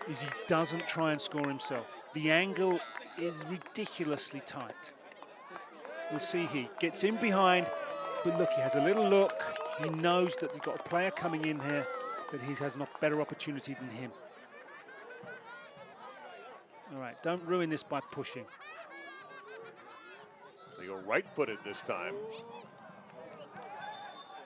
is he doesn't try and score himself. The angle is ridiculously tight. We'll see he gets in behind, but look, he has a little look. He knows that they've got a player coming in here that he has a better opportunity than him. All right, don't ruin this by pushing. They go right-footed this time.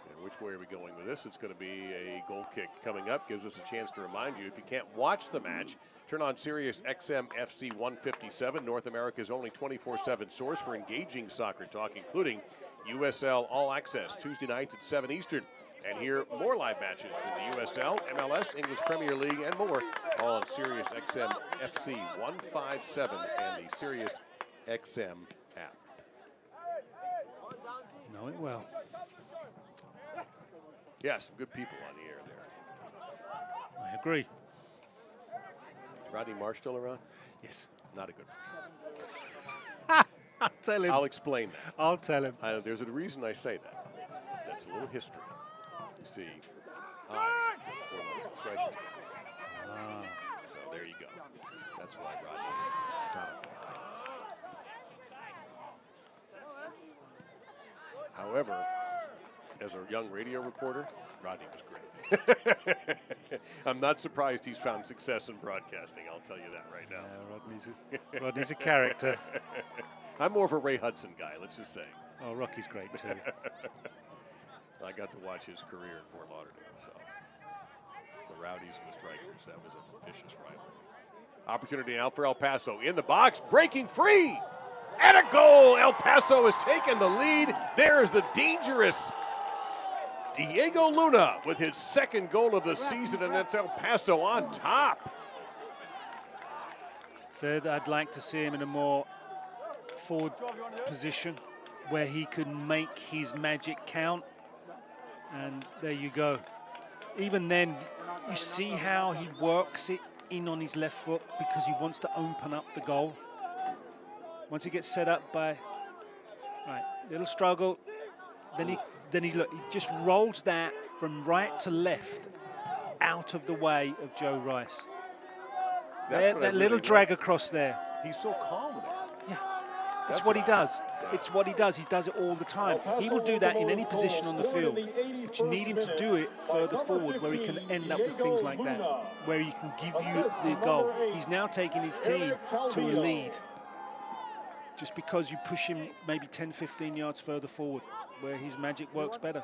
And which way are we going with this? It's going to be a goal kick coming up. Gives us a chance to remind you, if you can't watch the match, turn on Sirius XM FC 157, North America's only 24/7 source for engaging soccer talk, including USL All Access, Tuesday nights at 7 Eastern. And hear more live matches from the USL, MLS, English Premier League, and more, all on Sirius XM FC 157 and the Sirius XM app. Know it well. Yeah, some good people on the air there. I agree. Is Rodney Marsh still around? Yes. Not a good person. I'll tell him. I'll explain that. I'll tell him. There's a reason I say that. That's a little history. You see, I was a former striker. So there you go. That's why Rodney is not on the list. However, as a young radio reporter, Rodney was great. I'm not surprised he's found success in broadcasting, I'll tell you that right now. Yeah, Rodney's a character. I'm more of a Ray Hudson guy, let's just say. Oh, Rocky's great too. I got to watch his career in Fort Lauderdale, so. Rowdies and the Strikers. That was a vicious rivalry. Opportunity now for El Paso in the box, breaking free, and a goal. El Paso has taken the lead. There is the dangerous Diego Luna with his second goal of the season, and that's El Paso on top. Said I'd like to see him in a more forward position where he could make his magic count. And there you go. Even then, you see how he works it in on his left foot because he wants to open up the goal. Once he gets set up by, right, little struggle, then he look, he just rolls that from right to left out of the way of Joe Rice. That little drag across there. He's so calm there. Yeah, that's what he does. It's what he does. He does it all the time. He will do that in any position on the field. But you need him to do it further forward where he can end up with things like that, where he can give you the goal. He's now taking his team to a lead just because you push him maybe 10, 15 yards further forward where his magic works better.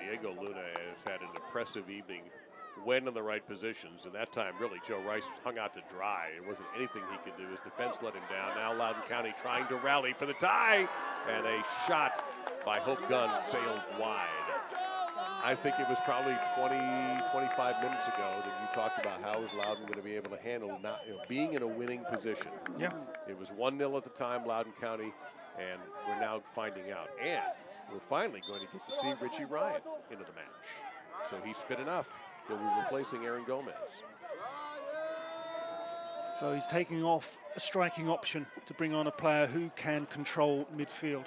Diego Luna has had an impressive evening when in the right positions, and that time really Joe Rice hung out to dry. It wasn't anything he could do. His defense let him down. Now Loudoun County trying to rally for the tie, and a shot by Hope Gunn sails wide. I think it was probably 20, 25 minutes ago that you talked about how is Loudoun going to be able to handle not, being in a winning position. Yeah. It was 1-0 at the time, Loudoun County, and we're now finding out. And we're finally going to get to see Richie Ryan into the match. So he's fit enough. He'll be replacing Aaron Gomez. So he's taking off a striking option to bring on a player who can control midfield.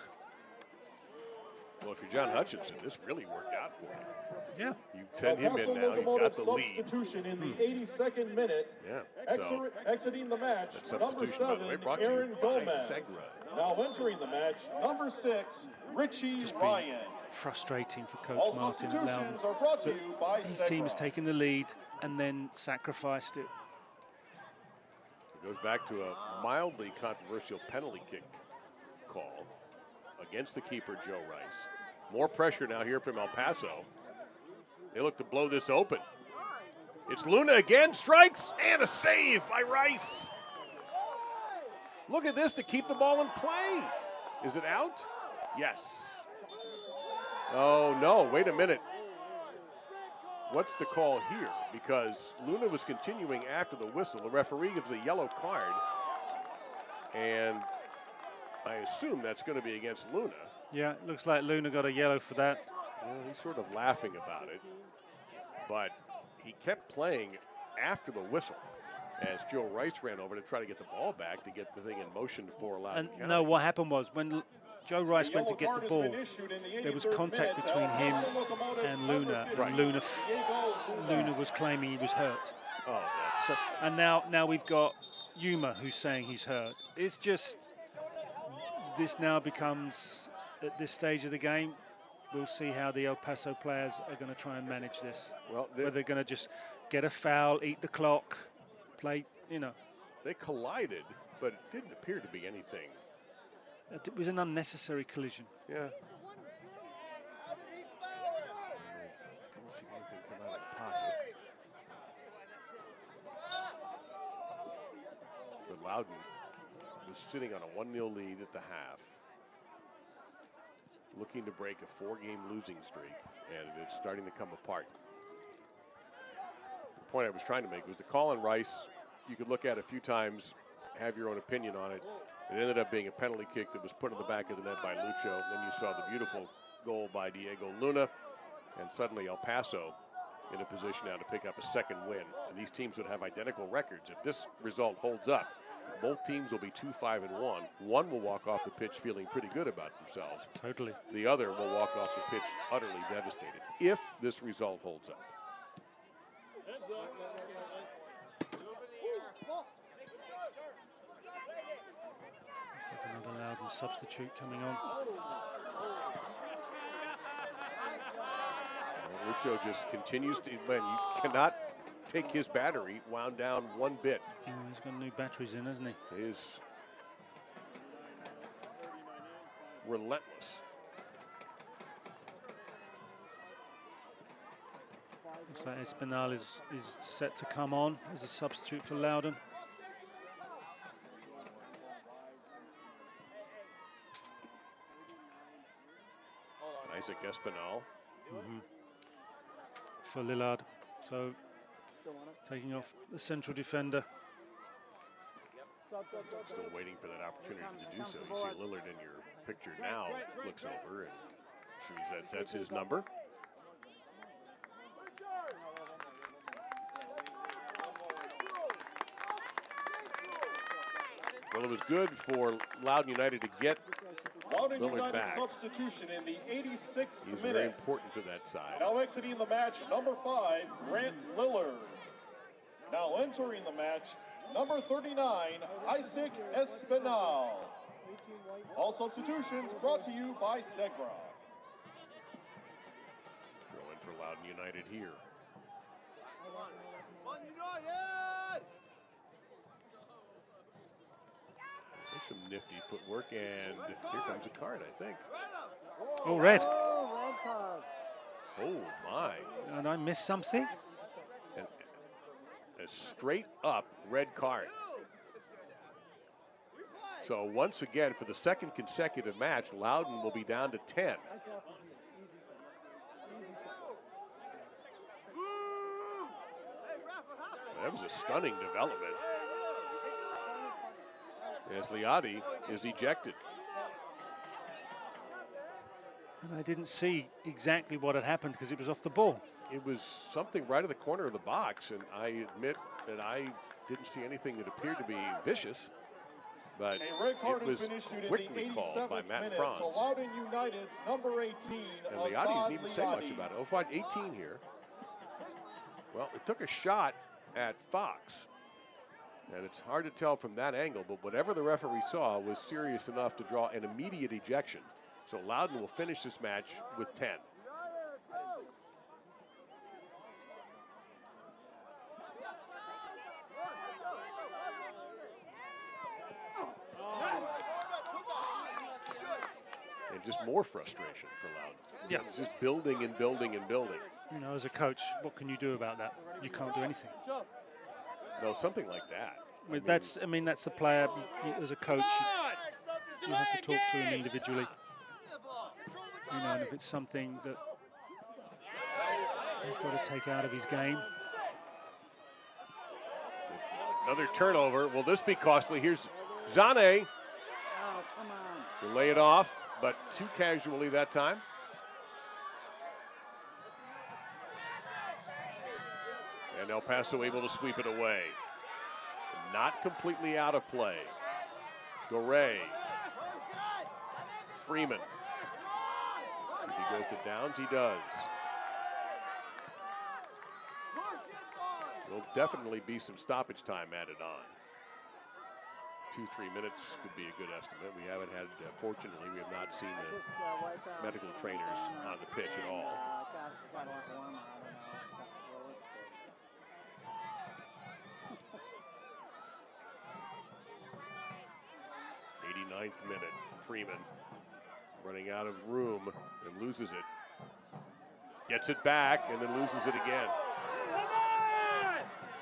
Well, if you're John Hutchinson, this really worked out for you. Yeah. You send him in now, you've got the lead. Substitution in the 82nd minute. Yeah, so exiting the match, that substitution, by the way, brought to Aaron you by Gomez. Segra. Now entering the match, number 6, Richie Just Ryan. Frustrating for Coach All Martin at Loudoun. substitutions are brought to you by His team has Segra. taken the lead and then sacrificed it. It goes back to a mildly controversial penalty kick call against the keeper, Joe Rice. More pressure now here from El Paso. They look to blow this open. It's Luna again, strikes, and a save by Rice. Look at this to keep the ball in play. Is it out? Yes. Oh, no, wait a minute. What's the call here? Because Luna was continuing after the whistle. The referee gives a yellow card, and I assume that's going to be against Luna. Yeah, it looks like Luna got a yellow for that. Well, he's sort of laughing about it, but he kept playing after the whistle as Joe Rice ran over to try to get the ball back to get the thing in motion for Loudoun And County. no, what happened was when Joe Rice went to get the ball, there was contact between him and Luna, and Right. Luna was claiming he was hurt. Oh, that's So, and now we've got Yuma who's saying he's hurt. It's just, this now becomes, at this stage of the game, we'll see how the El Paso players are going to try and manage this. well. Whether they're going to just get a foul, eat the clock, play, They collided, but it didn't appear to be anything. It was an unnecessary collision. Yeah. Didn't see anything come out of the pocket. But Loudoun was sitting on a 1-0 lead at the half, looking to break a 4-game losing streak, and it's starting to come apart. The point I was trying to make was the call on Rice, you could look at a few times, have your own opinion on it. It ended up being a penalty kick that was put in the back of the net by Lucho. And then you saw the beautiful goal by Diego Luna. And suddenly El Paso in a position now to pick up a second win. And these teams would have identical records. If this result holds up, both teams will be 2-5-1. One will walk off the pitch feeling pretty good about themselves. Totally. The other will walk off the pitch utterly devastated if this result holds up. It's like another Loudoun substitute coming on. And Lucho just continues to win. You cannot take his battery wound down one bit. Oh, he's got new batteries in, hasn't he? He is relentless. Looks like Espinal is set to come on as a substitute for Loudoun. Isaac Espinal. For Lillard. So taking off the central defender. Still waiting for that opportunity to do so. You see Lillard in your picture now, looks over and sees that's his number. Well, it was good for Loudoun United to get Loudoun Lillard United back. substitution in the 86th He's minute. very important to that side. Now exiting the match, number 5, Grant Lillard. Now entering the match, number 39, Isaac Espinal. All substitutions brought to you by Segra. Throw in for Loudoun United here. There's some nifty footwork, and here comes a card, I think. Oh, red. Oh, red card. Oh, my. And I missed something? A straight up red card. So once again, for the second consecutive match, Loudoun will be down to 10. That was a stunning development, as Liati is ejected. And I didn't see exactly what had happened because it was off the ball. It was something right at the corner of the box, and I admit that I didn't see anything that appeared to be vicious, but A red card it was has been issued in the quickly called by 87th Matt minute Franz. to Loudoun United's number 18, And Liati didn't even say much about it. Oh, 18 here. Well, it took a shot at Fox, and it's hard to tell from that angle, but whatever the referee saw was serious enough to draw an immediate ejection. So Loudoun will finish this match with 10. And just more frustration for Loudoun. Yeah. It's just building and building and building. You know, as a coach, what can you do about that? You can't do anything. No, something like that. That's the player. As a coach, you have to talk to him individually. You know, and if it's something that he's got to take out of his game. Another turnover. Will this be costly? Here's Zane. Oh, come on. He'll lay it off, but too casually that time. And El Paso able to sweep it away. Not completely out of play. Goray. Freeman. If he goes to downs, he does. There'll definitely be some stoppage time added on. 2-3 minutes could be a good estimate. We haven't had, fortunately, we have not seen the medical trainers on the pitch at all. 89th minute, Freeman running out of room and loses it. Gets it back and then loses it again.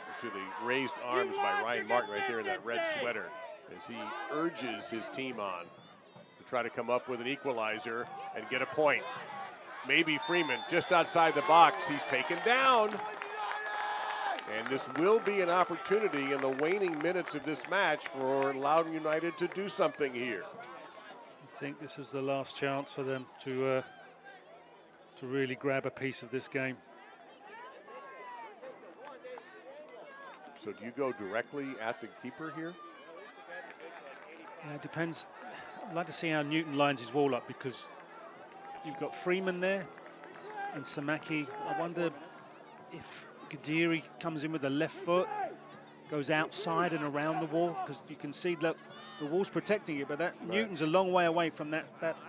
You see the raised arms by Ryan Martin right there in that red sweater as he urges his team on to try to come up with an equalizer and get a point. Maybe Freeman just outside the box. He's taken down. And this will be an opportunity in the waning minutes of this match for Loudoun United to do something here. I think this is the last chance for them to really grab a piece of this game. So do you go directly at the keeper here? Yeah, it depends. I'd like to see how Newton lines his wall up because you've got Freeman there and Samaki. I wonder if Gadiri comes in with the left foot, goes outside and around the wall because you can see that the wall's protecting it, but that Right. Newton's a long way away from that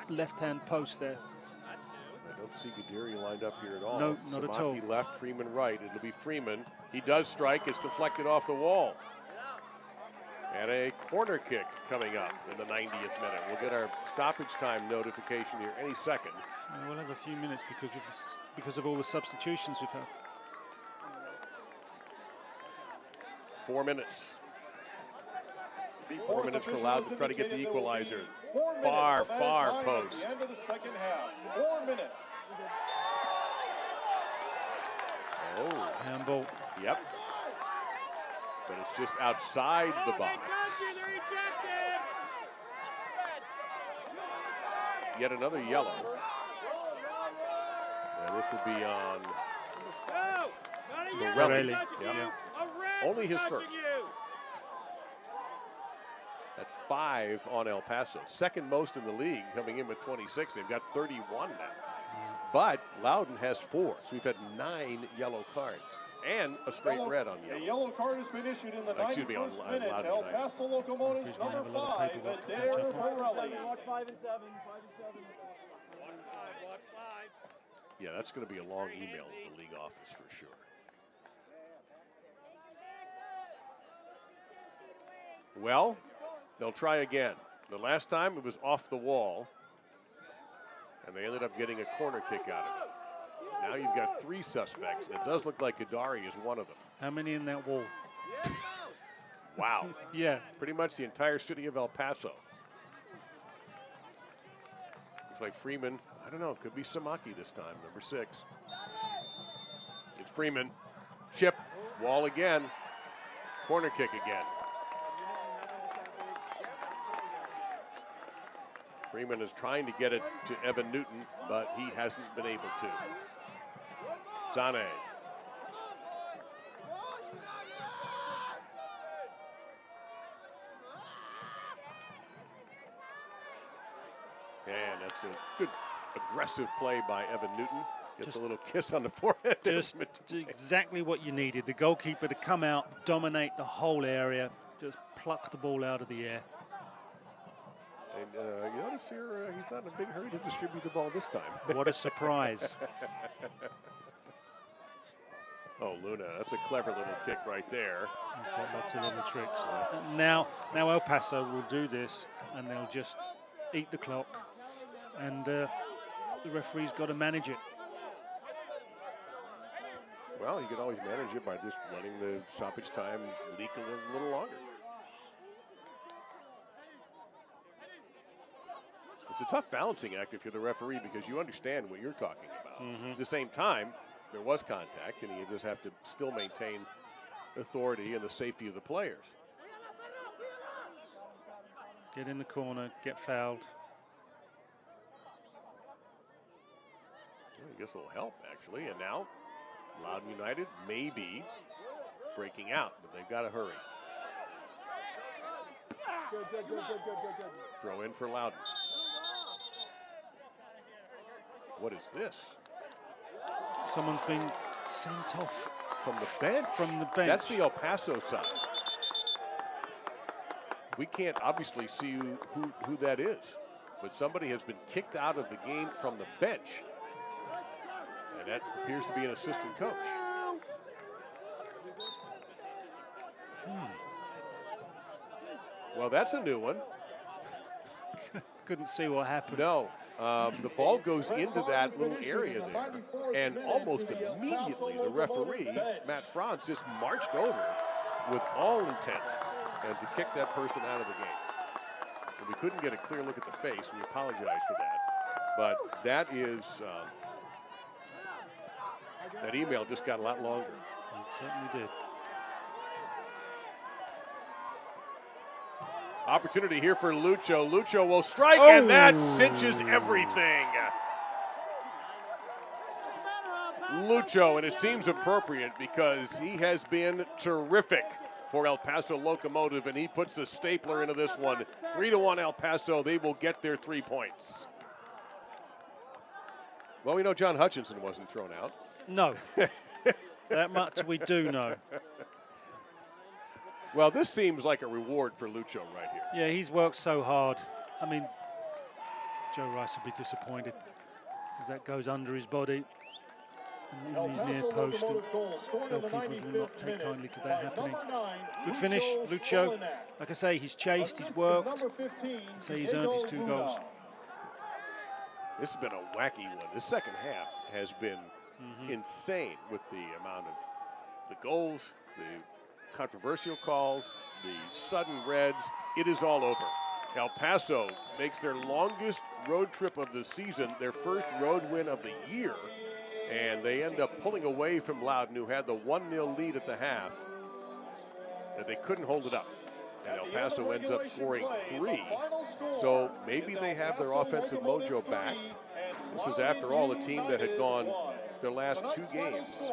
left-hand post there. I don't see Gadiri lined up here at all. No, not at all. Samaki left, Freeman right. It'll be Freeman. He does strike. It's deflected off the wall. And a corner kick coming up in the 90th minute. We'll get our stoppage time notification here any second. And we'll have a few minutes because of all the substitutions we've had. 4 minutes. 4 minutes for Loudoun to try to get the equalizer. Far post. End of the second half. 4 minutes. Oh. Handball. Yep. But it's just outside the box. Yet another yellow. And this will be on Morelli. Yeah. Only his first. That's 5 on El Paso. Second most in the league, coming in with 26. They've got 31 now. But Loudoun has 4, so we've had 9 yellow cards and a straight red on A yellow. yellow card has been issued in the 91st minute. Loudoun El United. Paso Locomotive's Referees may have number a lot of 5, paperwork to Adair catch up on. Morelli. Watch 5 and 7. 5 and 7. Yeah, that's going to be a long email to the league office for sure. Well, they'll try again. The last time it was off the wall, and they ended up getting a corner kick out of it. Now you've got 3 suspects, and it does look like Kadari is one of them. How many in that wall? Wow. Yeah. Pretty much the entire city of El Paso. Looks like Freeman, I don't know, could be Samaki this time, number 6. It's Freeman. Chip, wall again. Corner kick again. Freeman is trying to get it to Evan Newton, but he hasn't been able to. Zane. And that's a good aggressive play by Evan Newton. Gets Just- a little kiss on the forehead. Just exactly what you needed. The goalkeeper to come out, dominate the whole area, just pluck the ball out of the air. And you notice here, he's not in a big hurry to distribute the ball this time. What a surprise. Oh, Luna, that's a clever little kick right there. He's got lots of little tricks. And now El Paso will do this, and they'll just eat the clock, and the referee's got to manage it. Well, you could always manage it by just letting the stoppage time leak a little longer. It's a tough balancing act if you're the referee because you understand what you're talking about. At the same time, there was contact, and you just have to still maintain authority and the safety of the players. Get in the corner, get fouled. Well, I guess it'll help, actually. And now, Loudoun United may be breaking out, but they've got to hurry. Throw in for Loudoun. What is this? Someone's been sent off From the bench? from the bench. That's the El Paso side. We can't obviously see who that is, but somebody has been kicked out of the game from the bench, and that appears to be an assistant coach. Well, that's a new one. Couldn't see what happened. No, the ball goes into that little area there, and almost immediately the referee, Matt Franz, just marched over with all intent and to kick that person out of the game. And we couldn't get a clear look at the face. We apologize for that. But that is, that email just got a lot longer. It certainly did. Opportunity here for Lucho. Lucho will strike, and that cinches everything. Lucho, and it seems appropriate because he has been terrific for El Paso Locomotive, and he puts the stapler into this one. 3-1 El Paso. They will get their 3 points. Well, we know John Hutchinson wasn't thrown out. No. That much we do know. Well, this seems like a reward for Lucho right here. Yeah, he's worked so hard. I mean, Joe Rice would be disappointed because that goes under his body and in his near post. And goalkeepers will not take kindly to that happening. Good finish, Lucho. Like I say, he's chased, he's worked. I'd say he's earned his 2 goals. This has been a wacky one. The second half has been insane with the amount of the goals, the controversial calls, the sudden reds. It is all over. El Paso makes their longest road trip of the season, their first road win of the year, and they end up pulling away from Loudoun, who had the 1-0 lead at the half, that they couldn't hold it up. And El Paso ends up scoring 3, so maybe they have their offensive mojo back. This is, after all, a team that had gone their last 2 games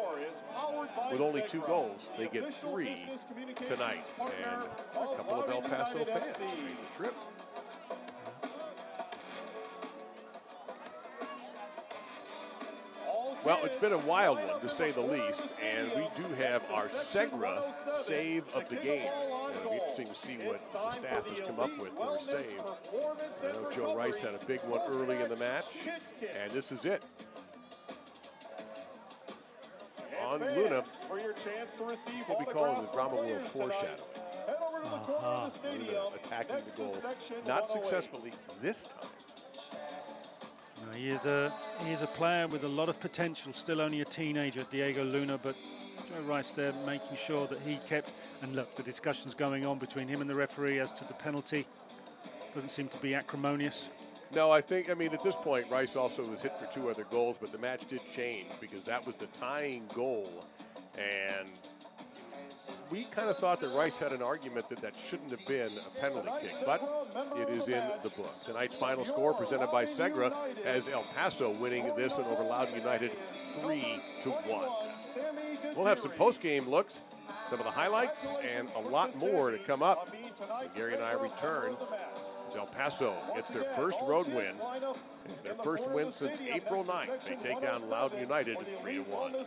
with only 2 goals. They get 3 tonight, and a couple of El Paso fans made the trip. Well, it's been a wild one, to say the least, and we do have our Segra save of the game. It'll be interesting to see what the staff has come up with for a save. I know Joe Rice had a big one early in the match, and this is it. On Luna, what we call in the drama world foreshadowing. Luna attacking the goal, not successfully this time. No, he is a player with a lot of potential, still only a teenager, Diego Luna, but Joe Rice there making sure that he kept, and look, the discussions going on between him and the referee as to the penalty doesn't seem to be acrimonious. No, I mean, at this point, Rice also was hit for 2 other goals, but the match did change because that was the tying goal. And we kind of thought that Rice had an argument that shouldn't have been a penalty kick, but it is in the book. Tonight's final score, presented by Segra, has El Paso winning this one over Loudoun United 3-1. We'll have some post-game looks, some of the highlights, and a lot more to come up. Gary and I return as El Paso gets their first road win, their first win since April 9th. They take down Loudoun United 3-1.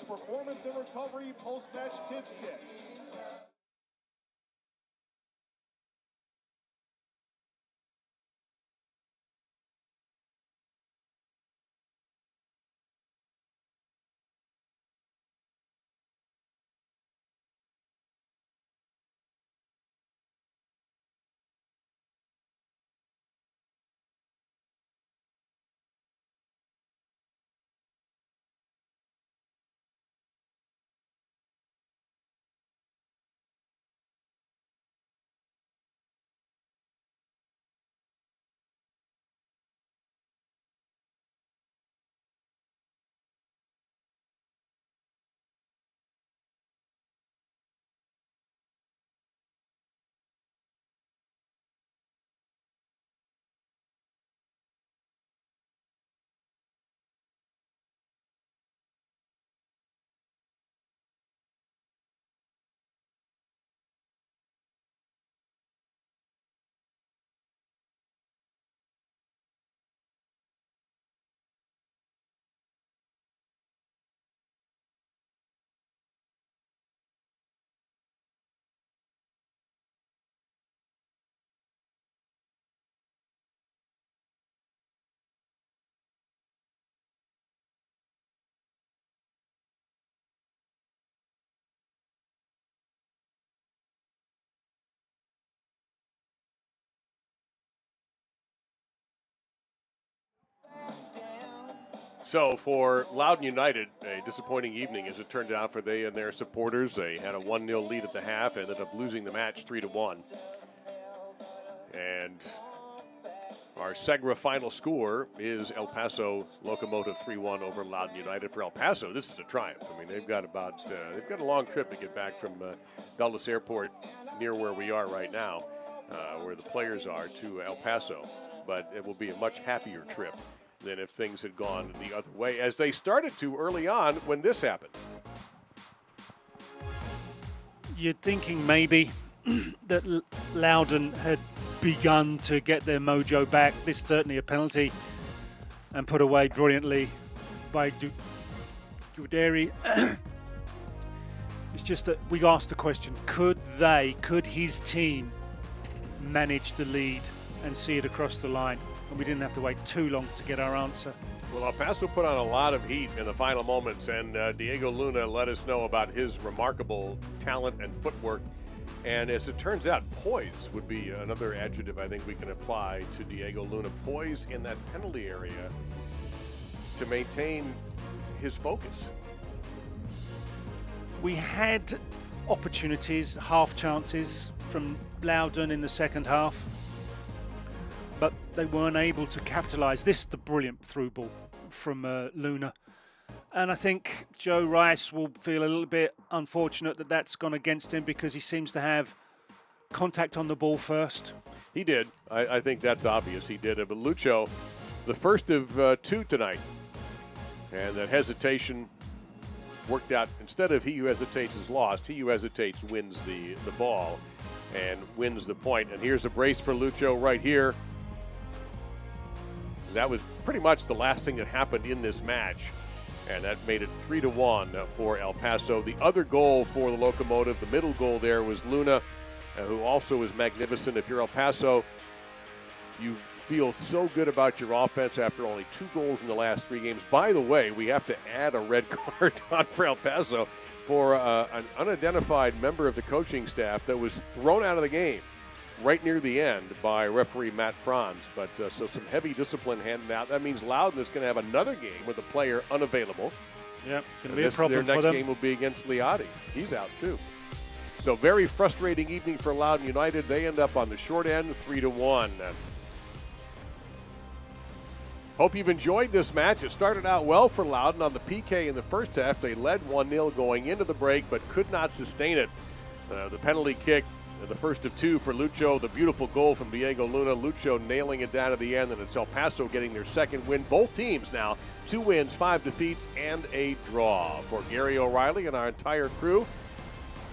So for Loudoun United, a disappointing evening as it turned out for they and their supporters. They had a 1-0 lead at the half, ended up losing the match 3-1. And our Segra final score is El Paso Locomotive 3-1 over Loudoun United. For El Paso, this is a triumph. I mean, they've got a long trip to get back from Dulles Airport, near where we are right now, where the players are, to El Paso. But it will be a much happier trip than if things had gone the other way, as they started to early on when this happened. You're thinking maybe that Loudoun had begun to get their mojo back. This is certainly a penalty, and put away brilliantly by Guderi. It's just that we asked the question, could his team manage the lead and see it across the line? And we didn't have to wait too long to get our answer. Well, El Paso put on a lot of heat in the final moments, and Diego Luna let us know about his remarkable talent and footwork. And as it turns out, poise would be another adjective I think we can apply to Diego Luna. Poise in that penalty area to maintain his focus. We had opportunities, half chances from Loudoun in the second half, but they weren't able to capitalise. This is the brilliant through ball from Luna. And I think Joe Rice will feel a little bit unfortunate that that's gone against him because he seems to have contact on the ball first. He did. I think that's obvious. He did it. But Lucho, the first of two tonight. And that hesitation worked out. Instead of he who hesitates is lost, he who hesitates wins the ball and wins the point. And here's a brace for Lucho right here. That was pretty much the last thing that happened in this match. And that made it 3-1 for El Paso. The other goal for the Locomotive, the middle goal there, was Luna, who also is magnificent. If you're El Paso, you feel so good about your offense after only 2 goals in the last 3 games. By the way, we have to add a red card on for El Paso for an unidentified member of the coaching staff that was thrown out of the game right near the end by referee Matt Franz. But so some heavy discipline handed out. That means Loudoun is going to have another game with a player unavailable. Yeah, going to be a problem for them. Their next game will be against Liotti. He's out too. So very frustrating evening for Loudoun United. They end up on the short end, 3-1. Hope you've enjoyed this match. It started out well for Loudoun on the PK in the first half. They led 1-0 going into the break, but could not sustain it. The penalty kick, the first of 2 for Lucho. The beautiful goal from Diego Luna. Lucho nailing it down to the end, and it's El Paso getting their second win. Both teams now 2 wins, 5 defeats, and a draw. For Gary O'Reilly and our entire crew,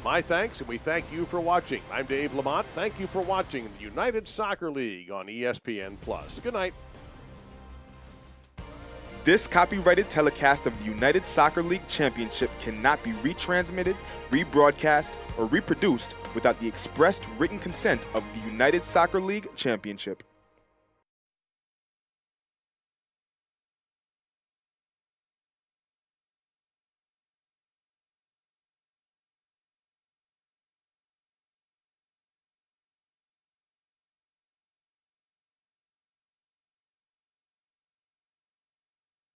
my thanks, and we thank you for watching. I'm Dave Lamont. Thank you for watching the United Soccer League on ESPN+. Good night. This copyrighted telecast of the United Soccer League Championship cannot be retransmitted, rebroadcast, or reproduced without the expressed written consent of the United Soccer League Championship.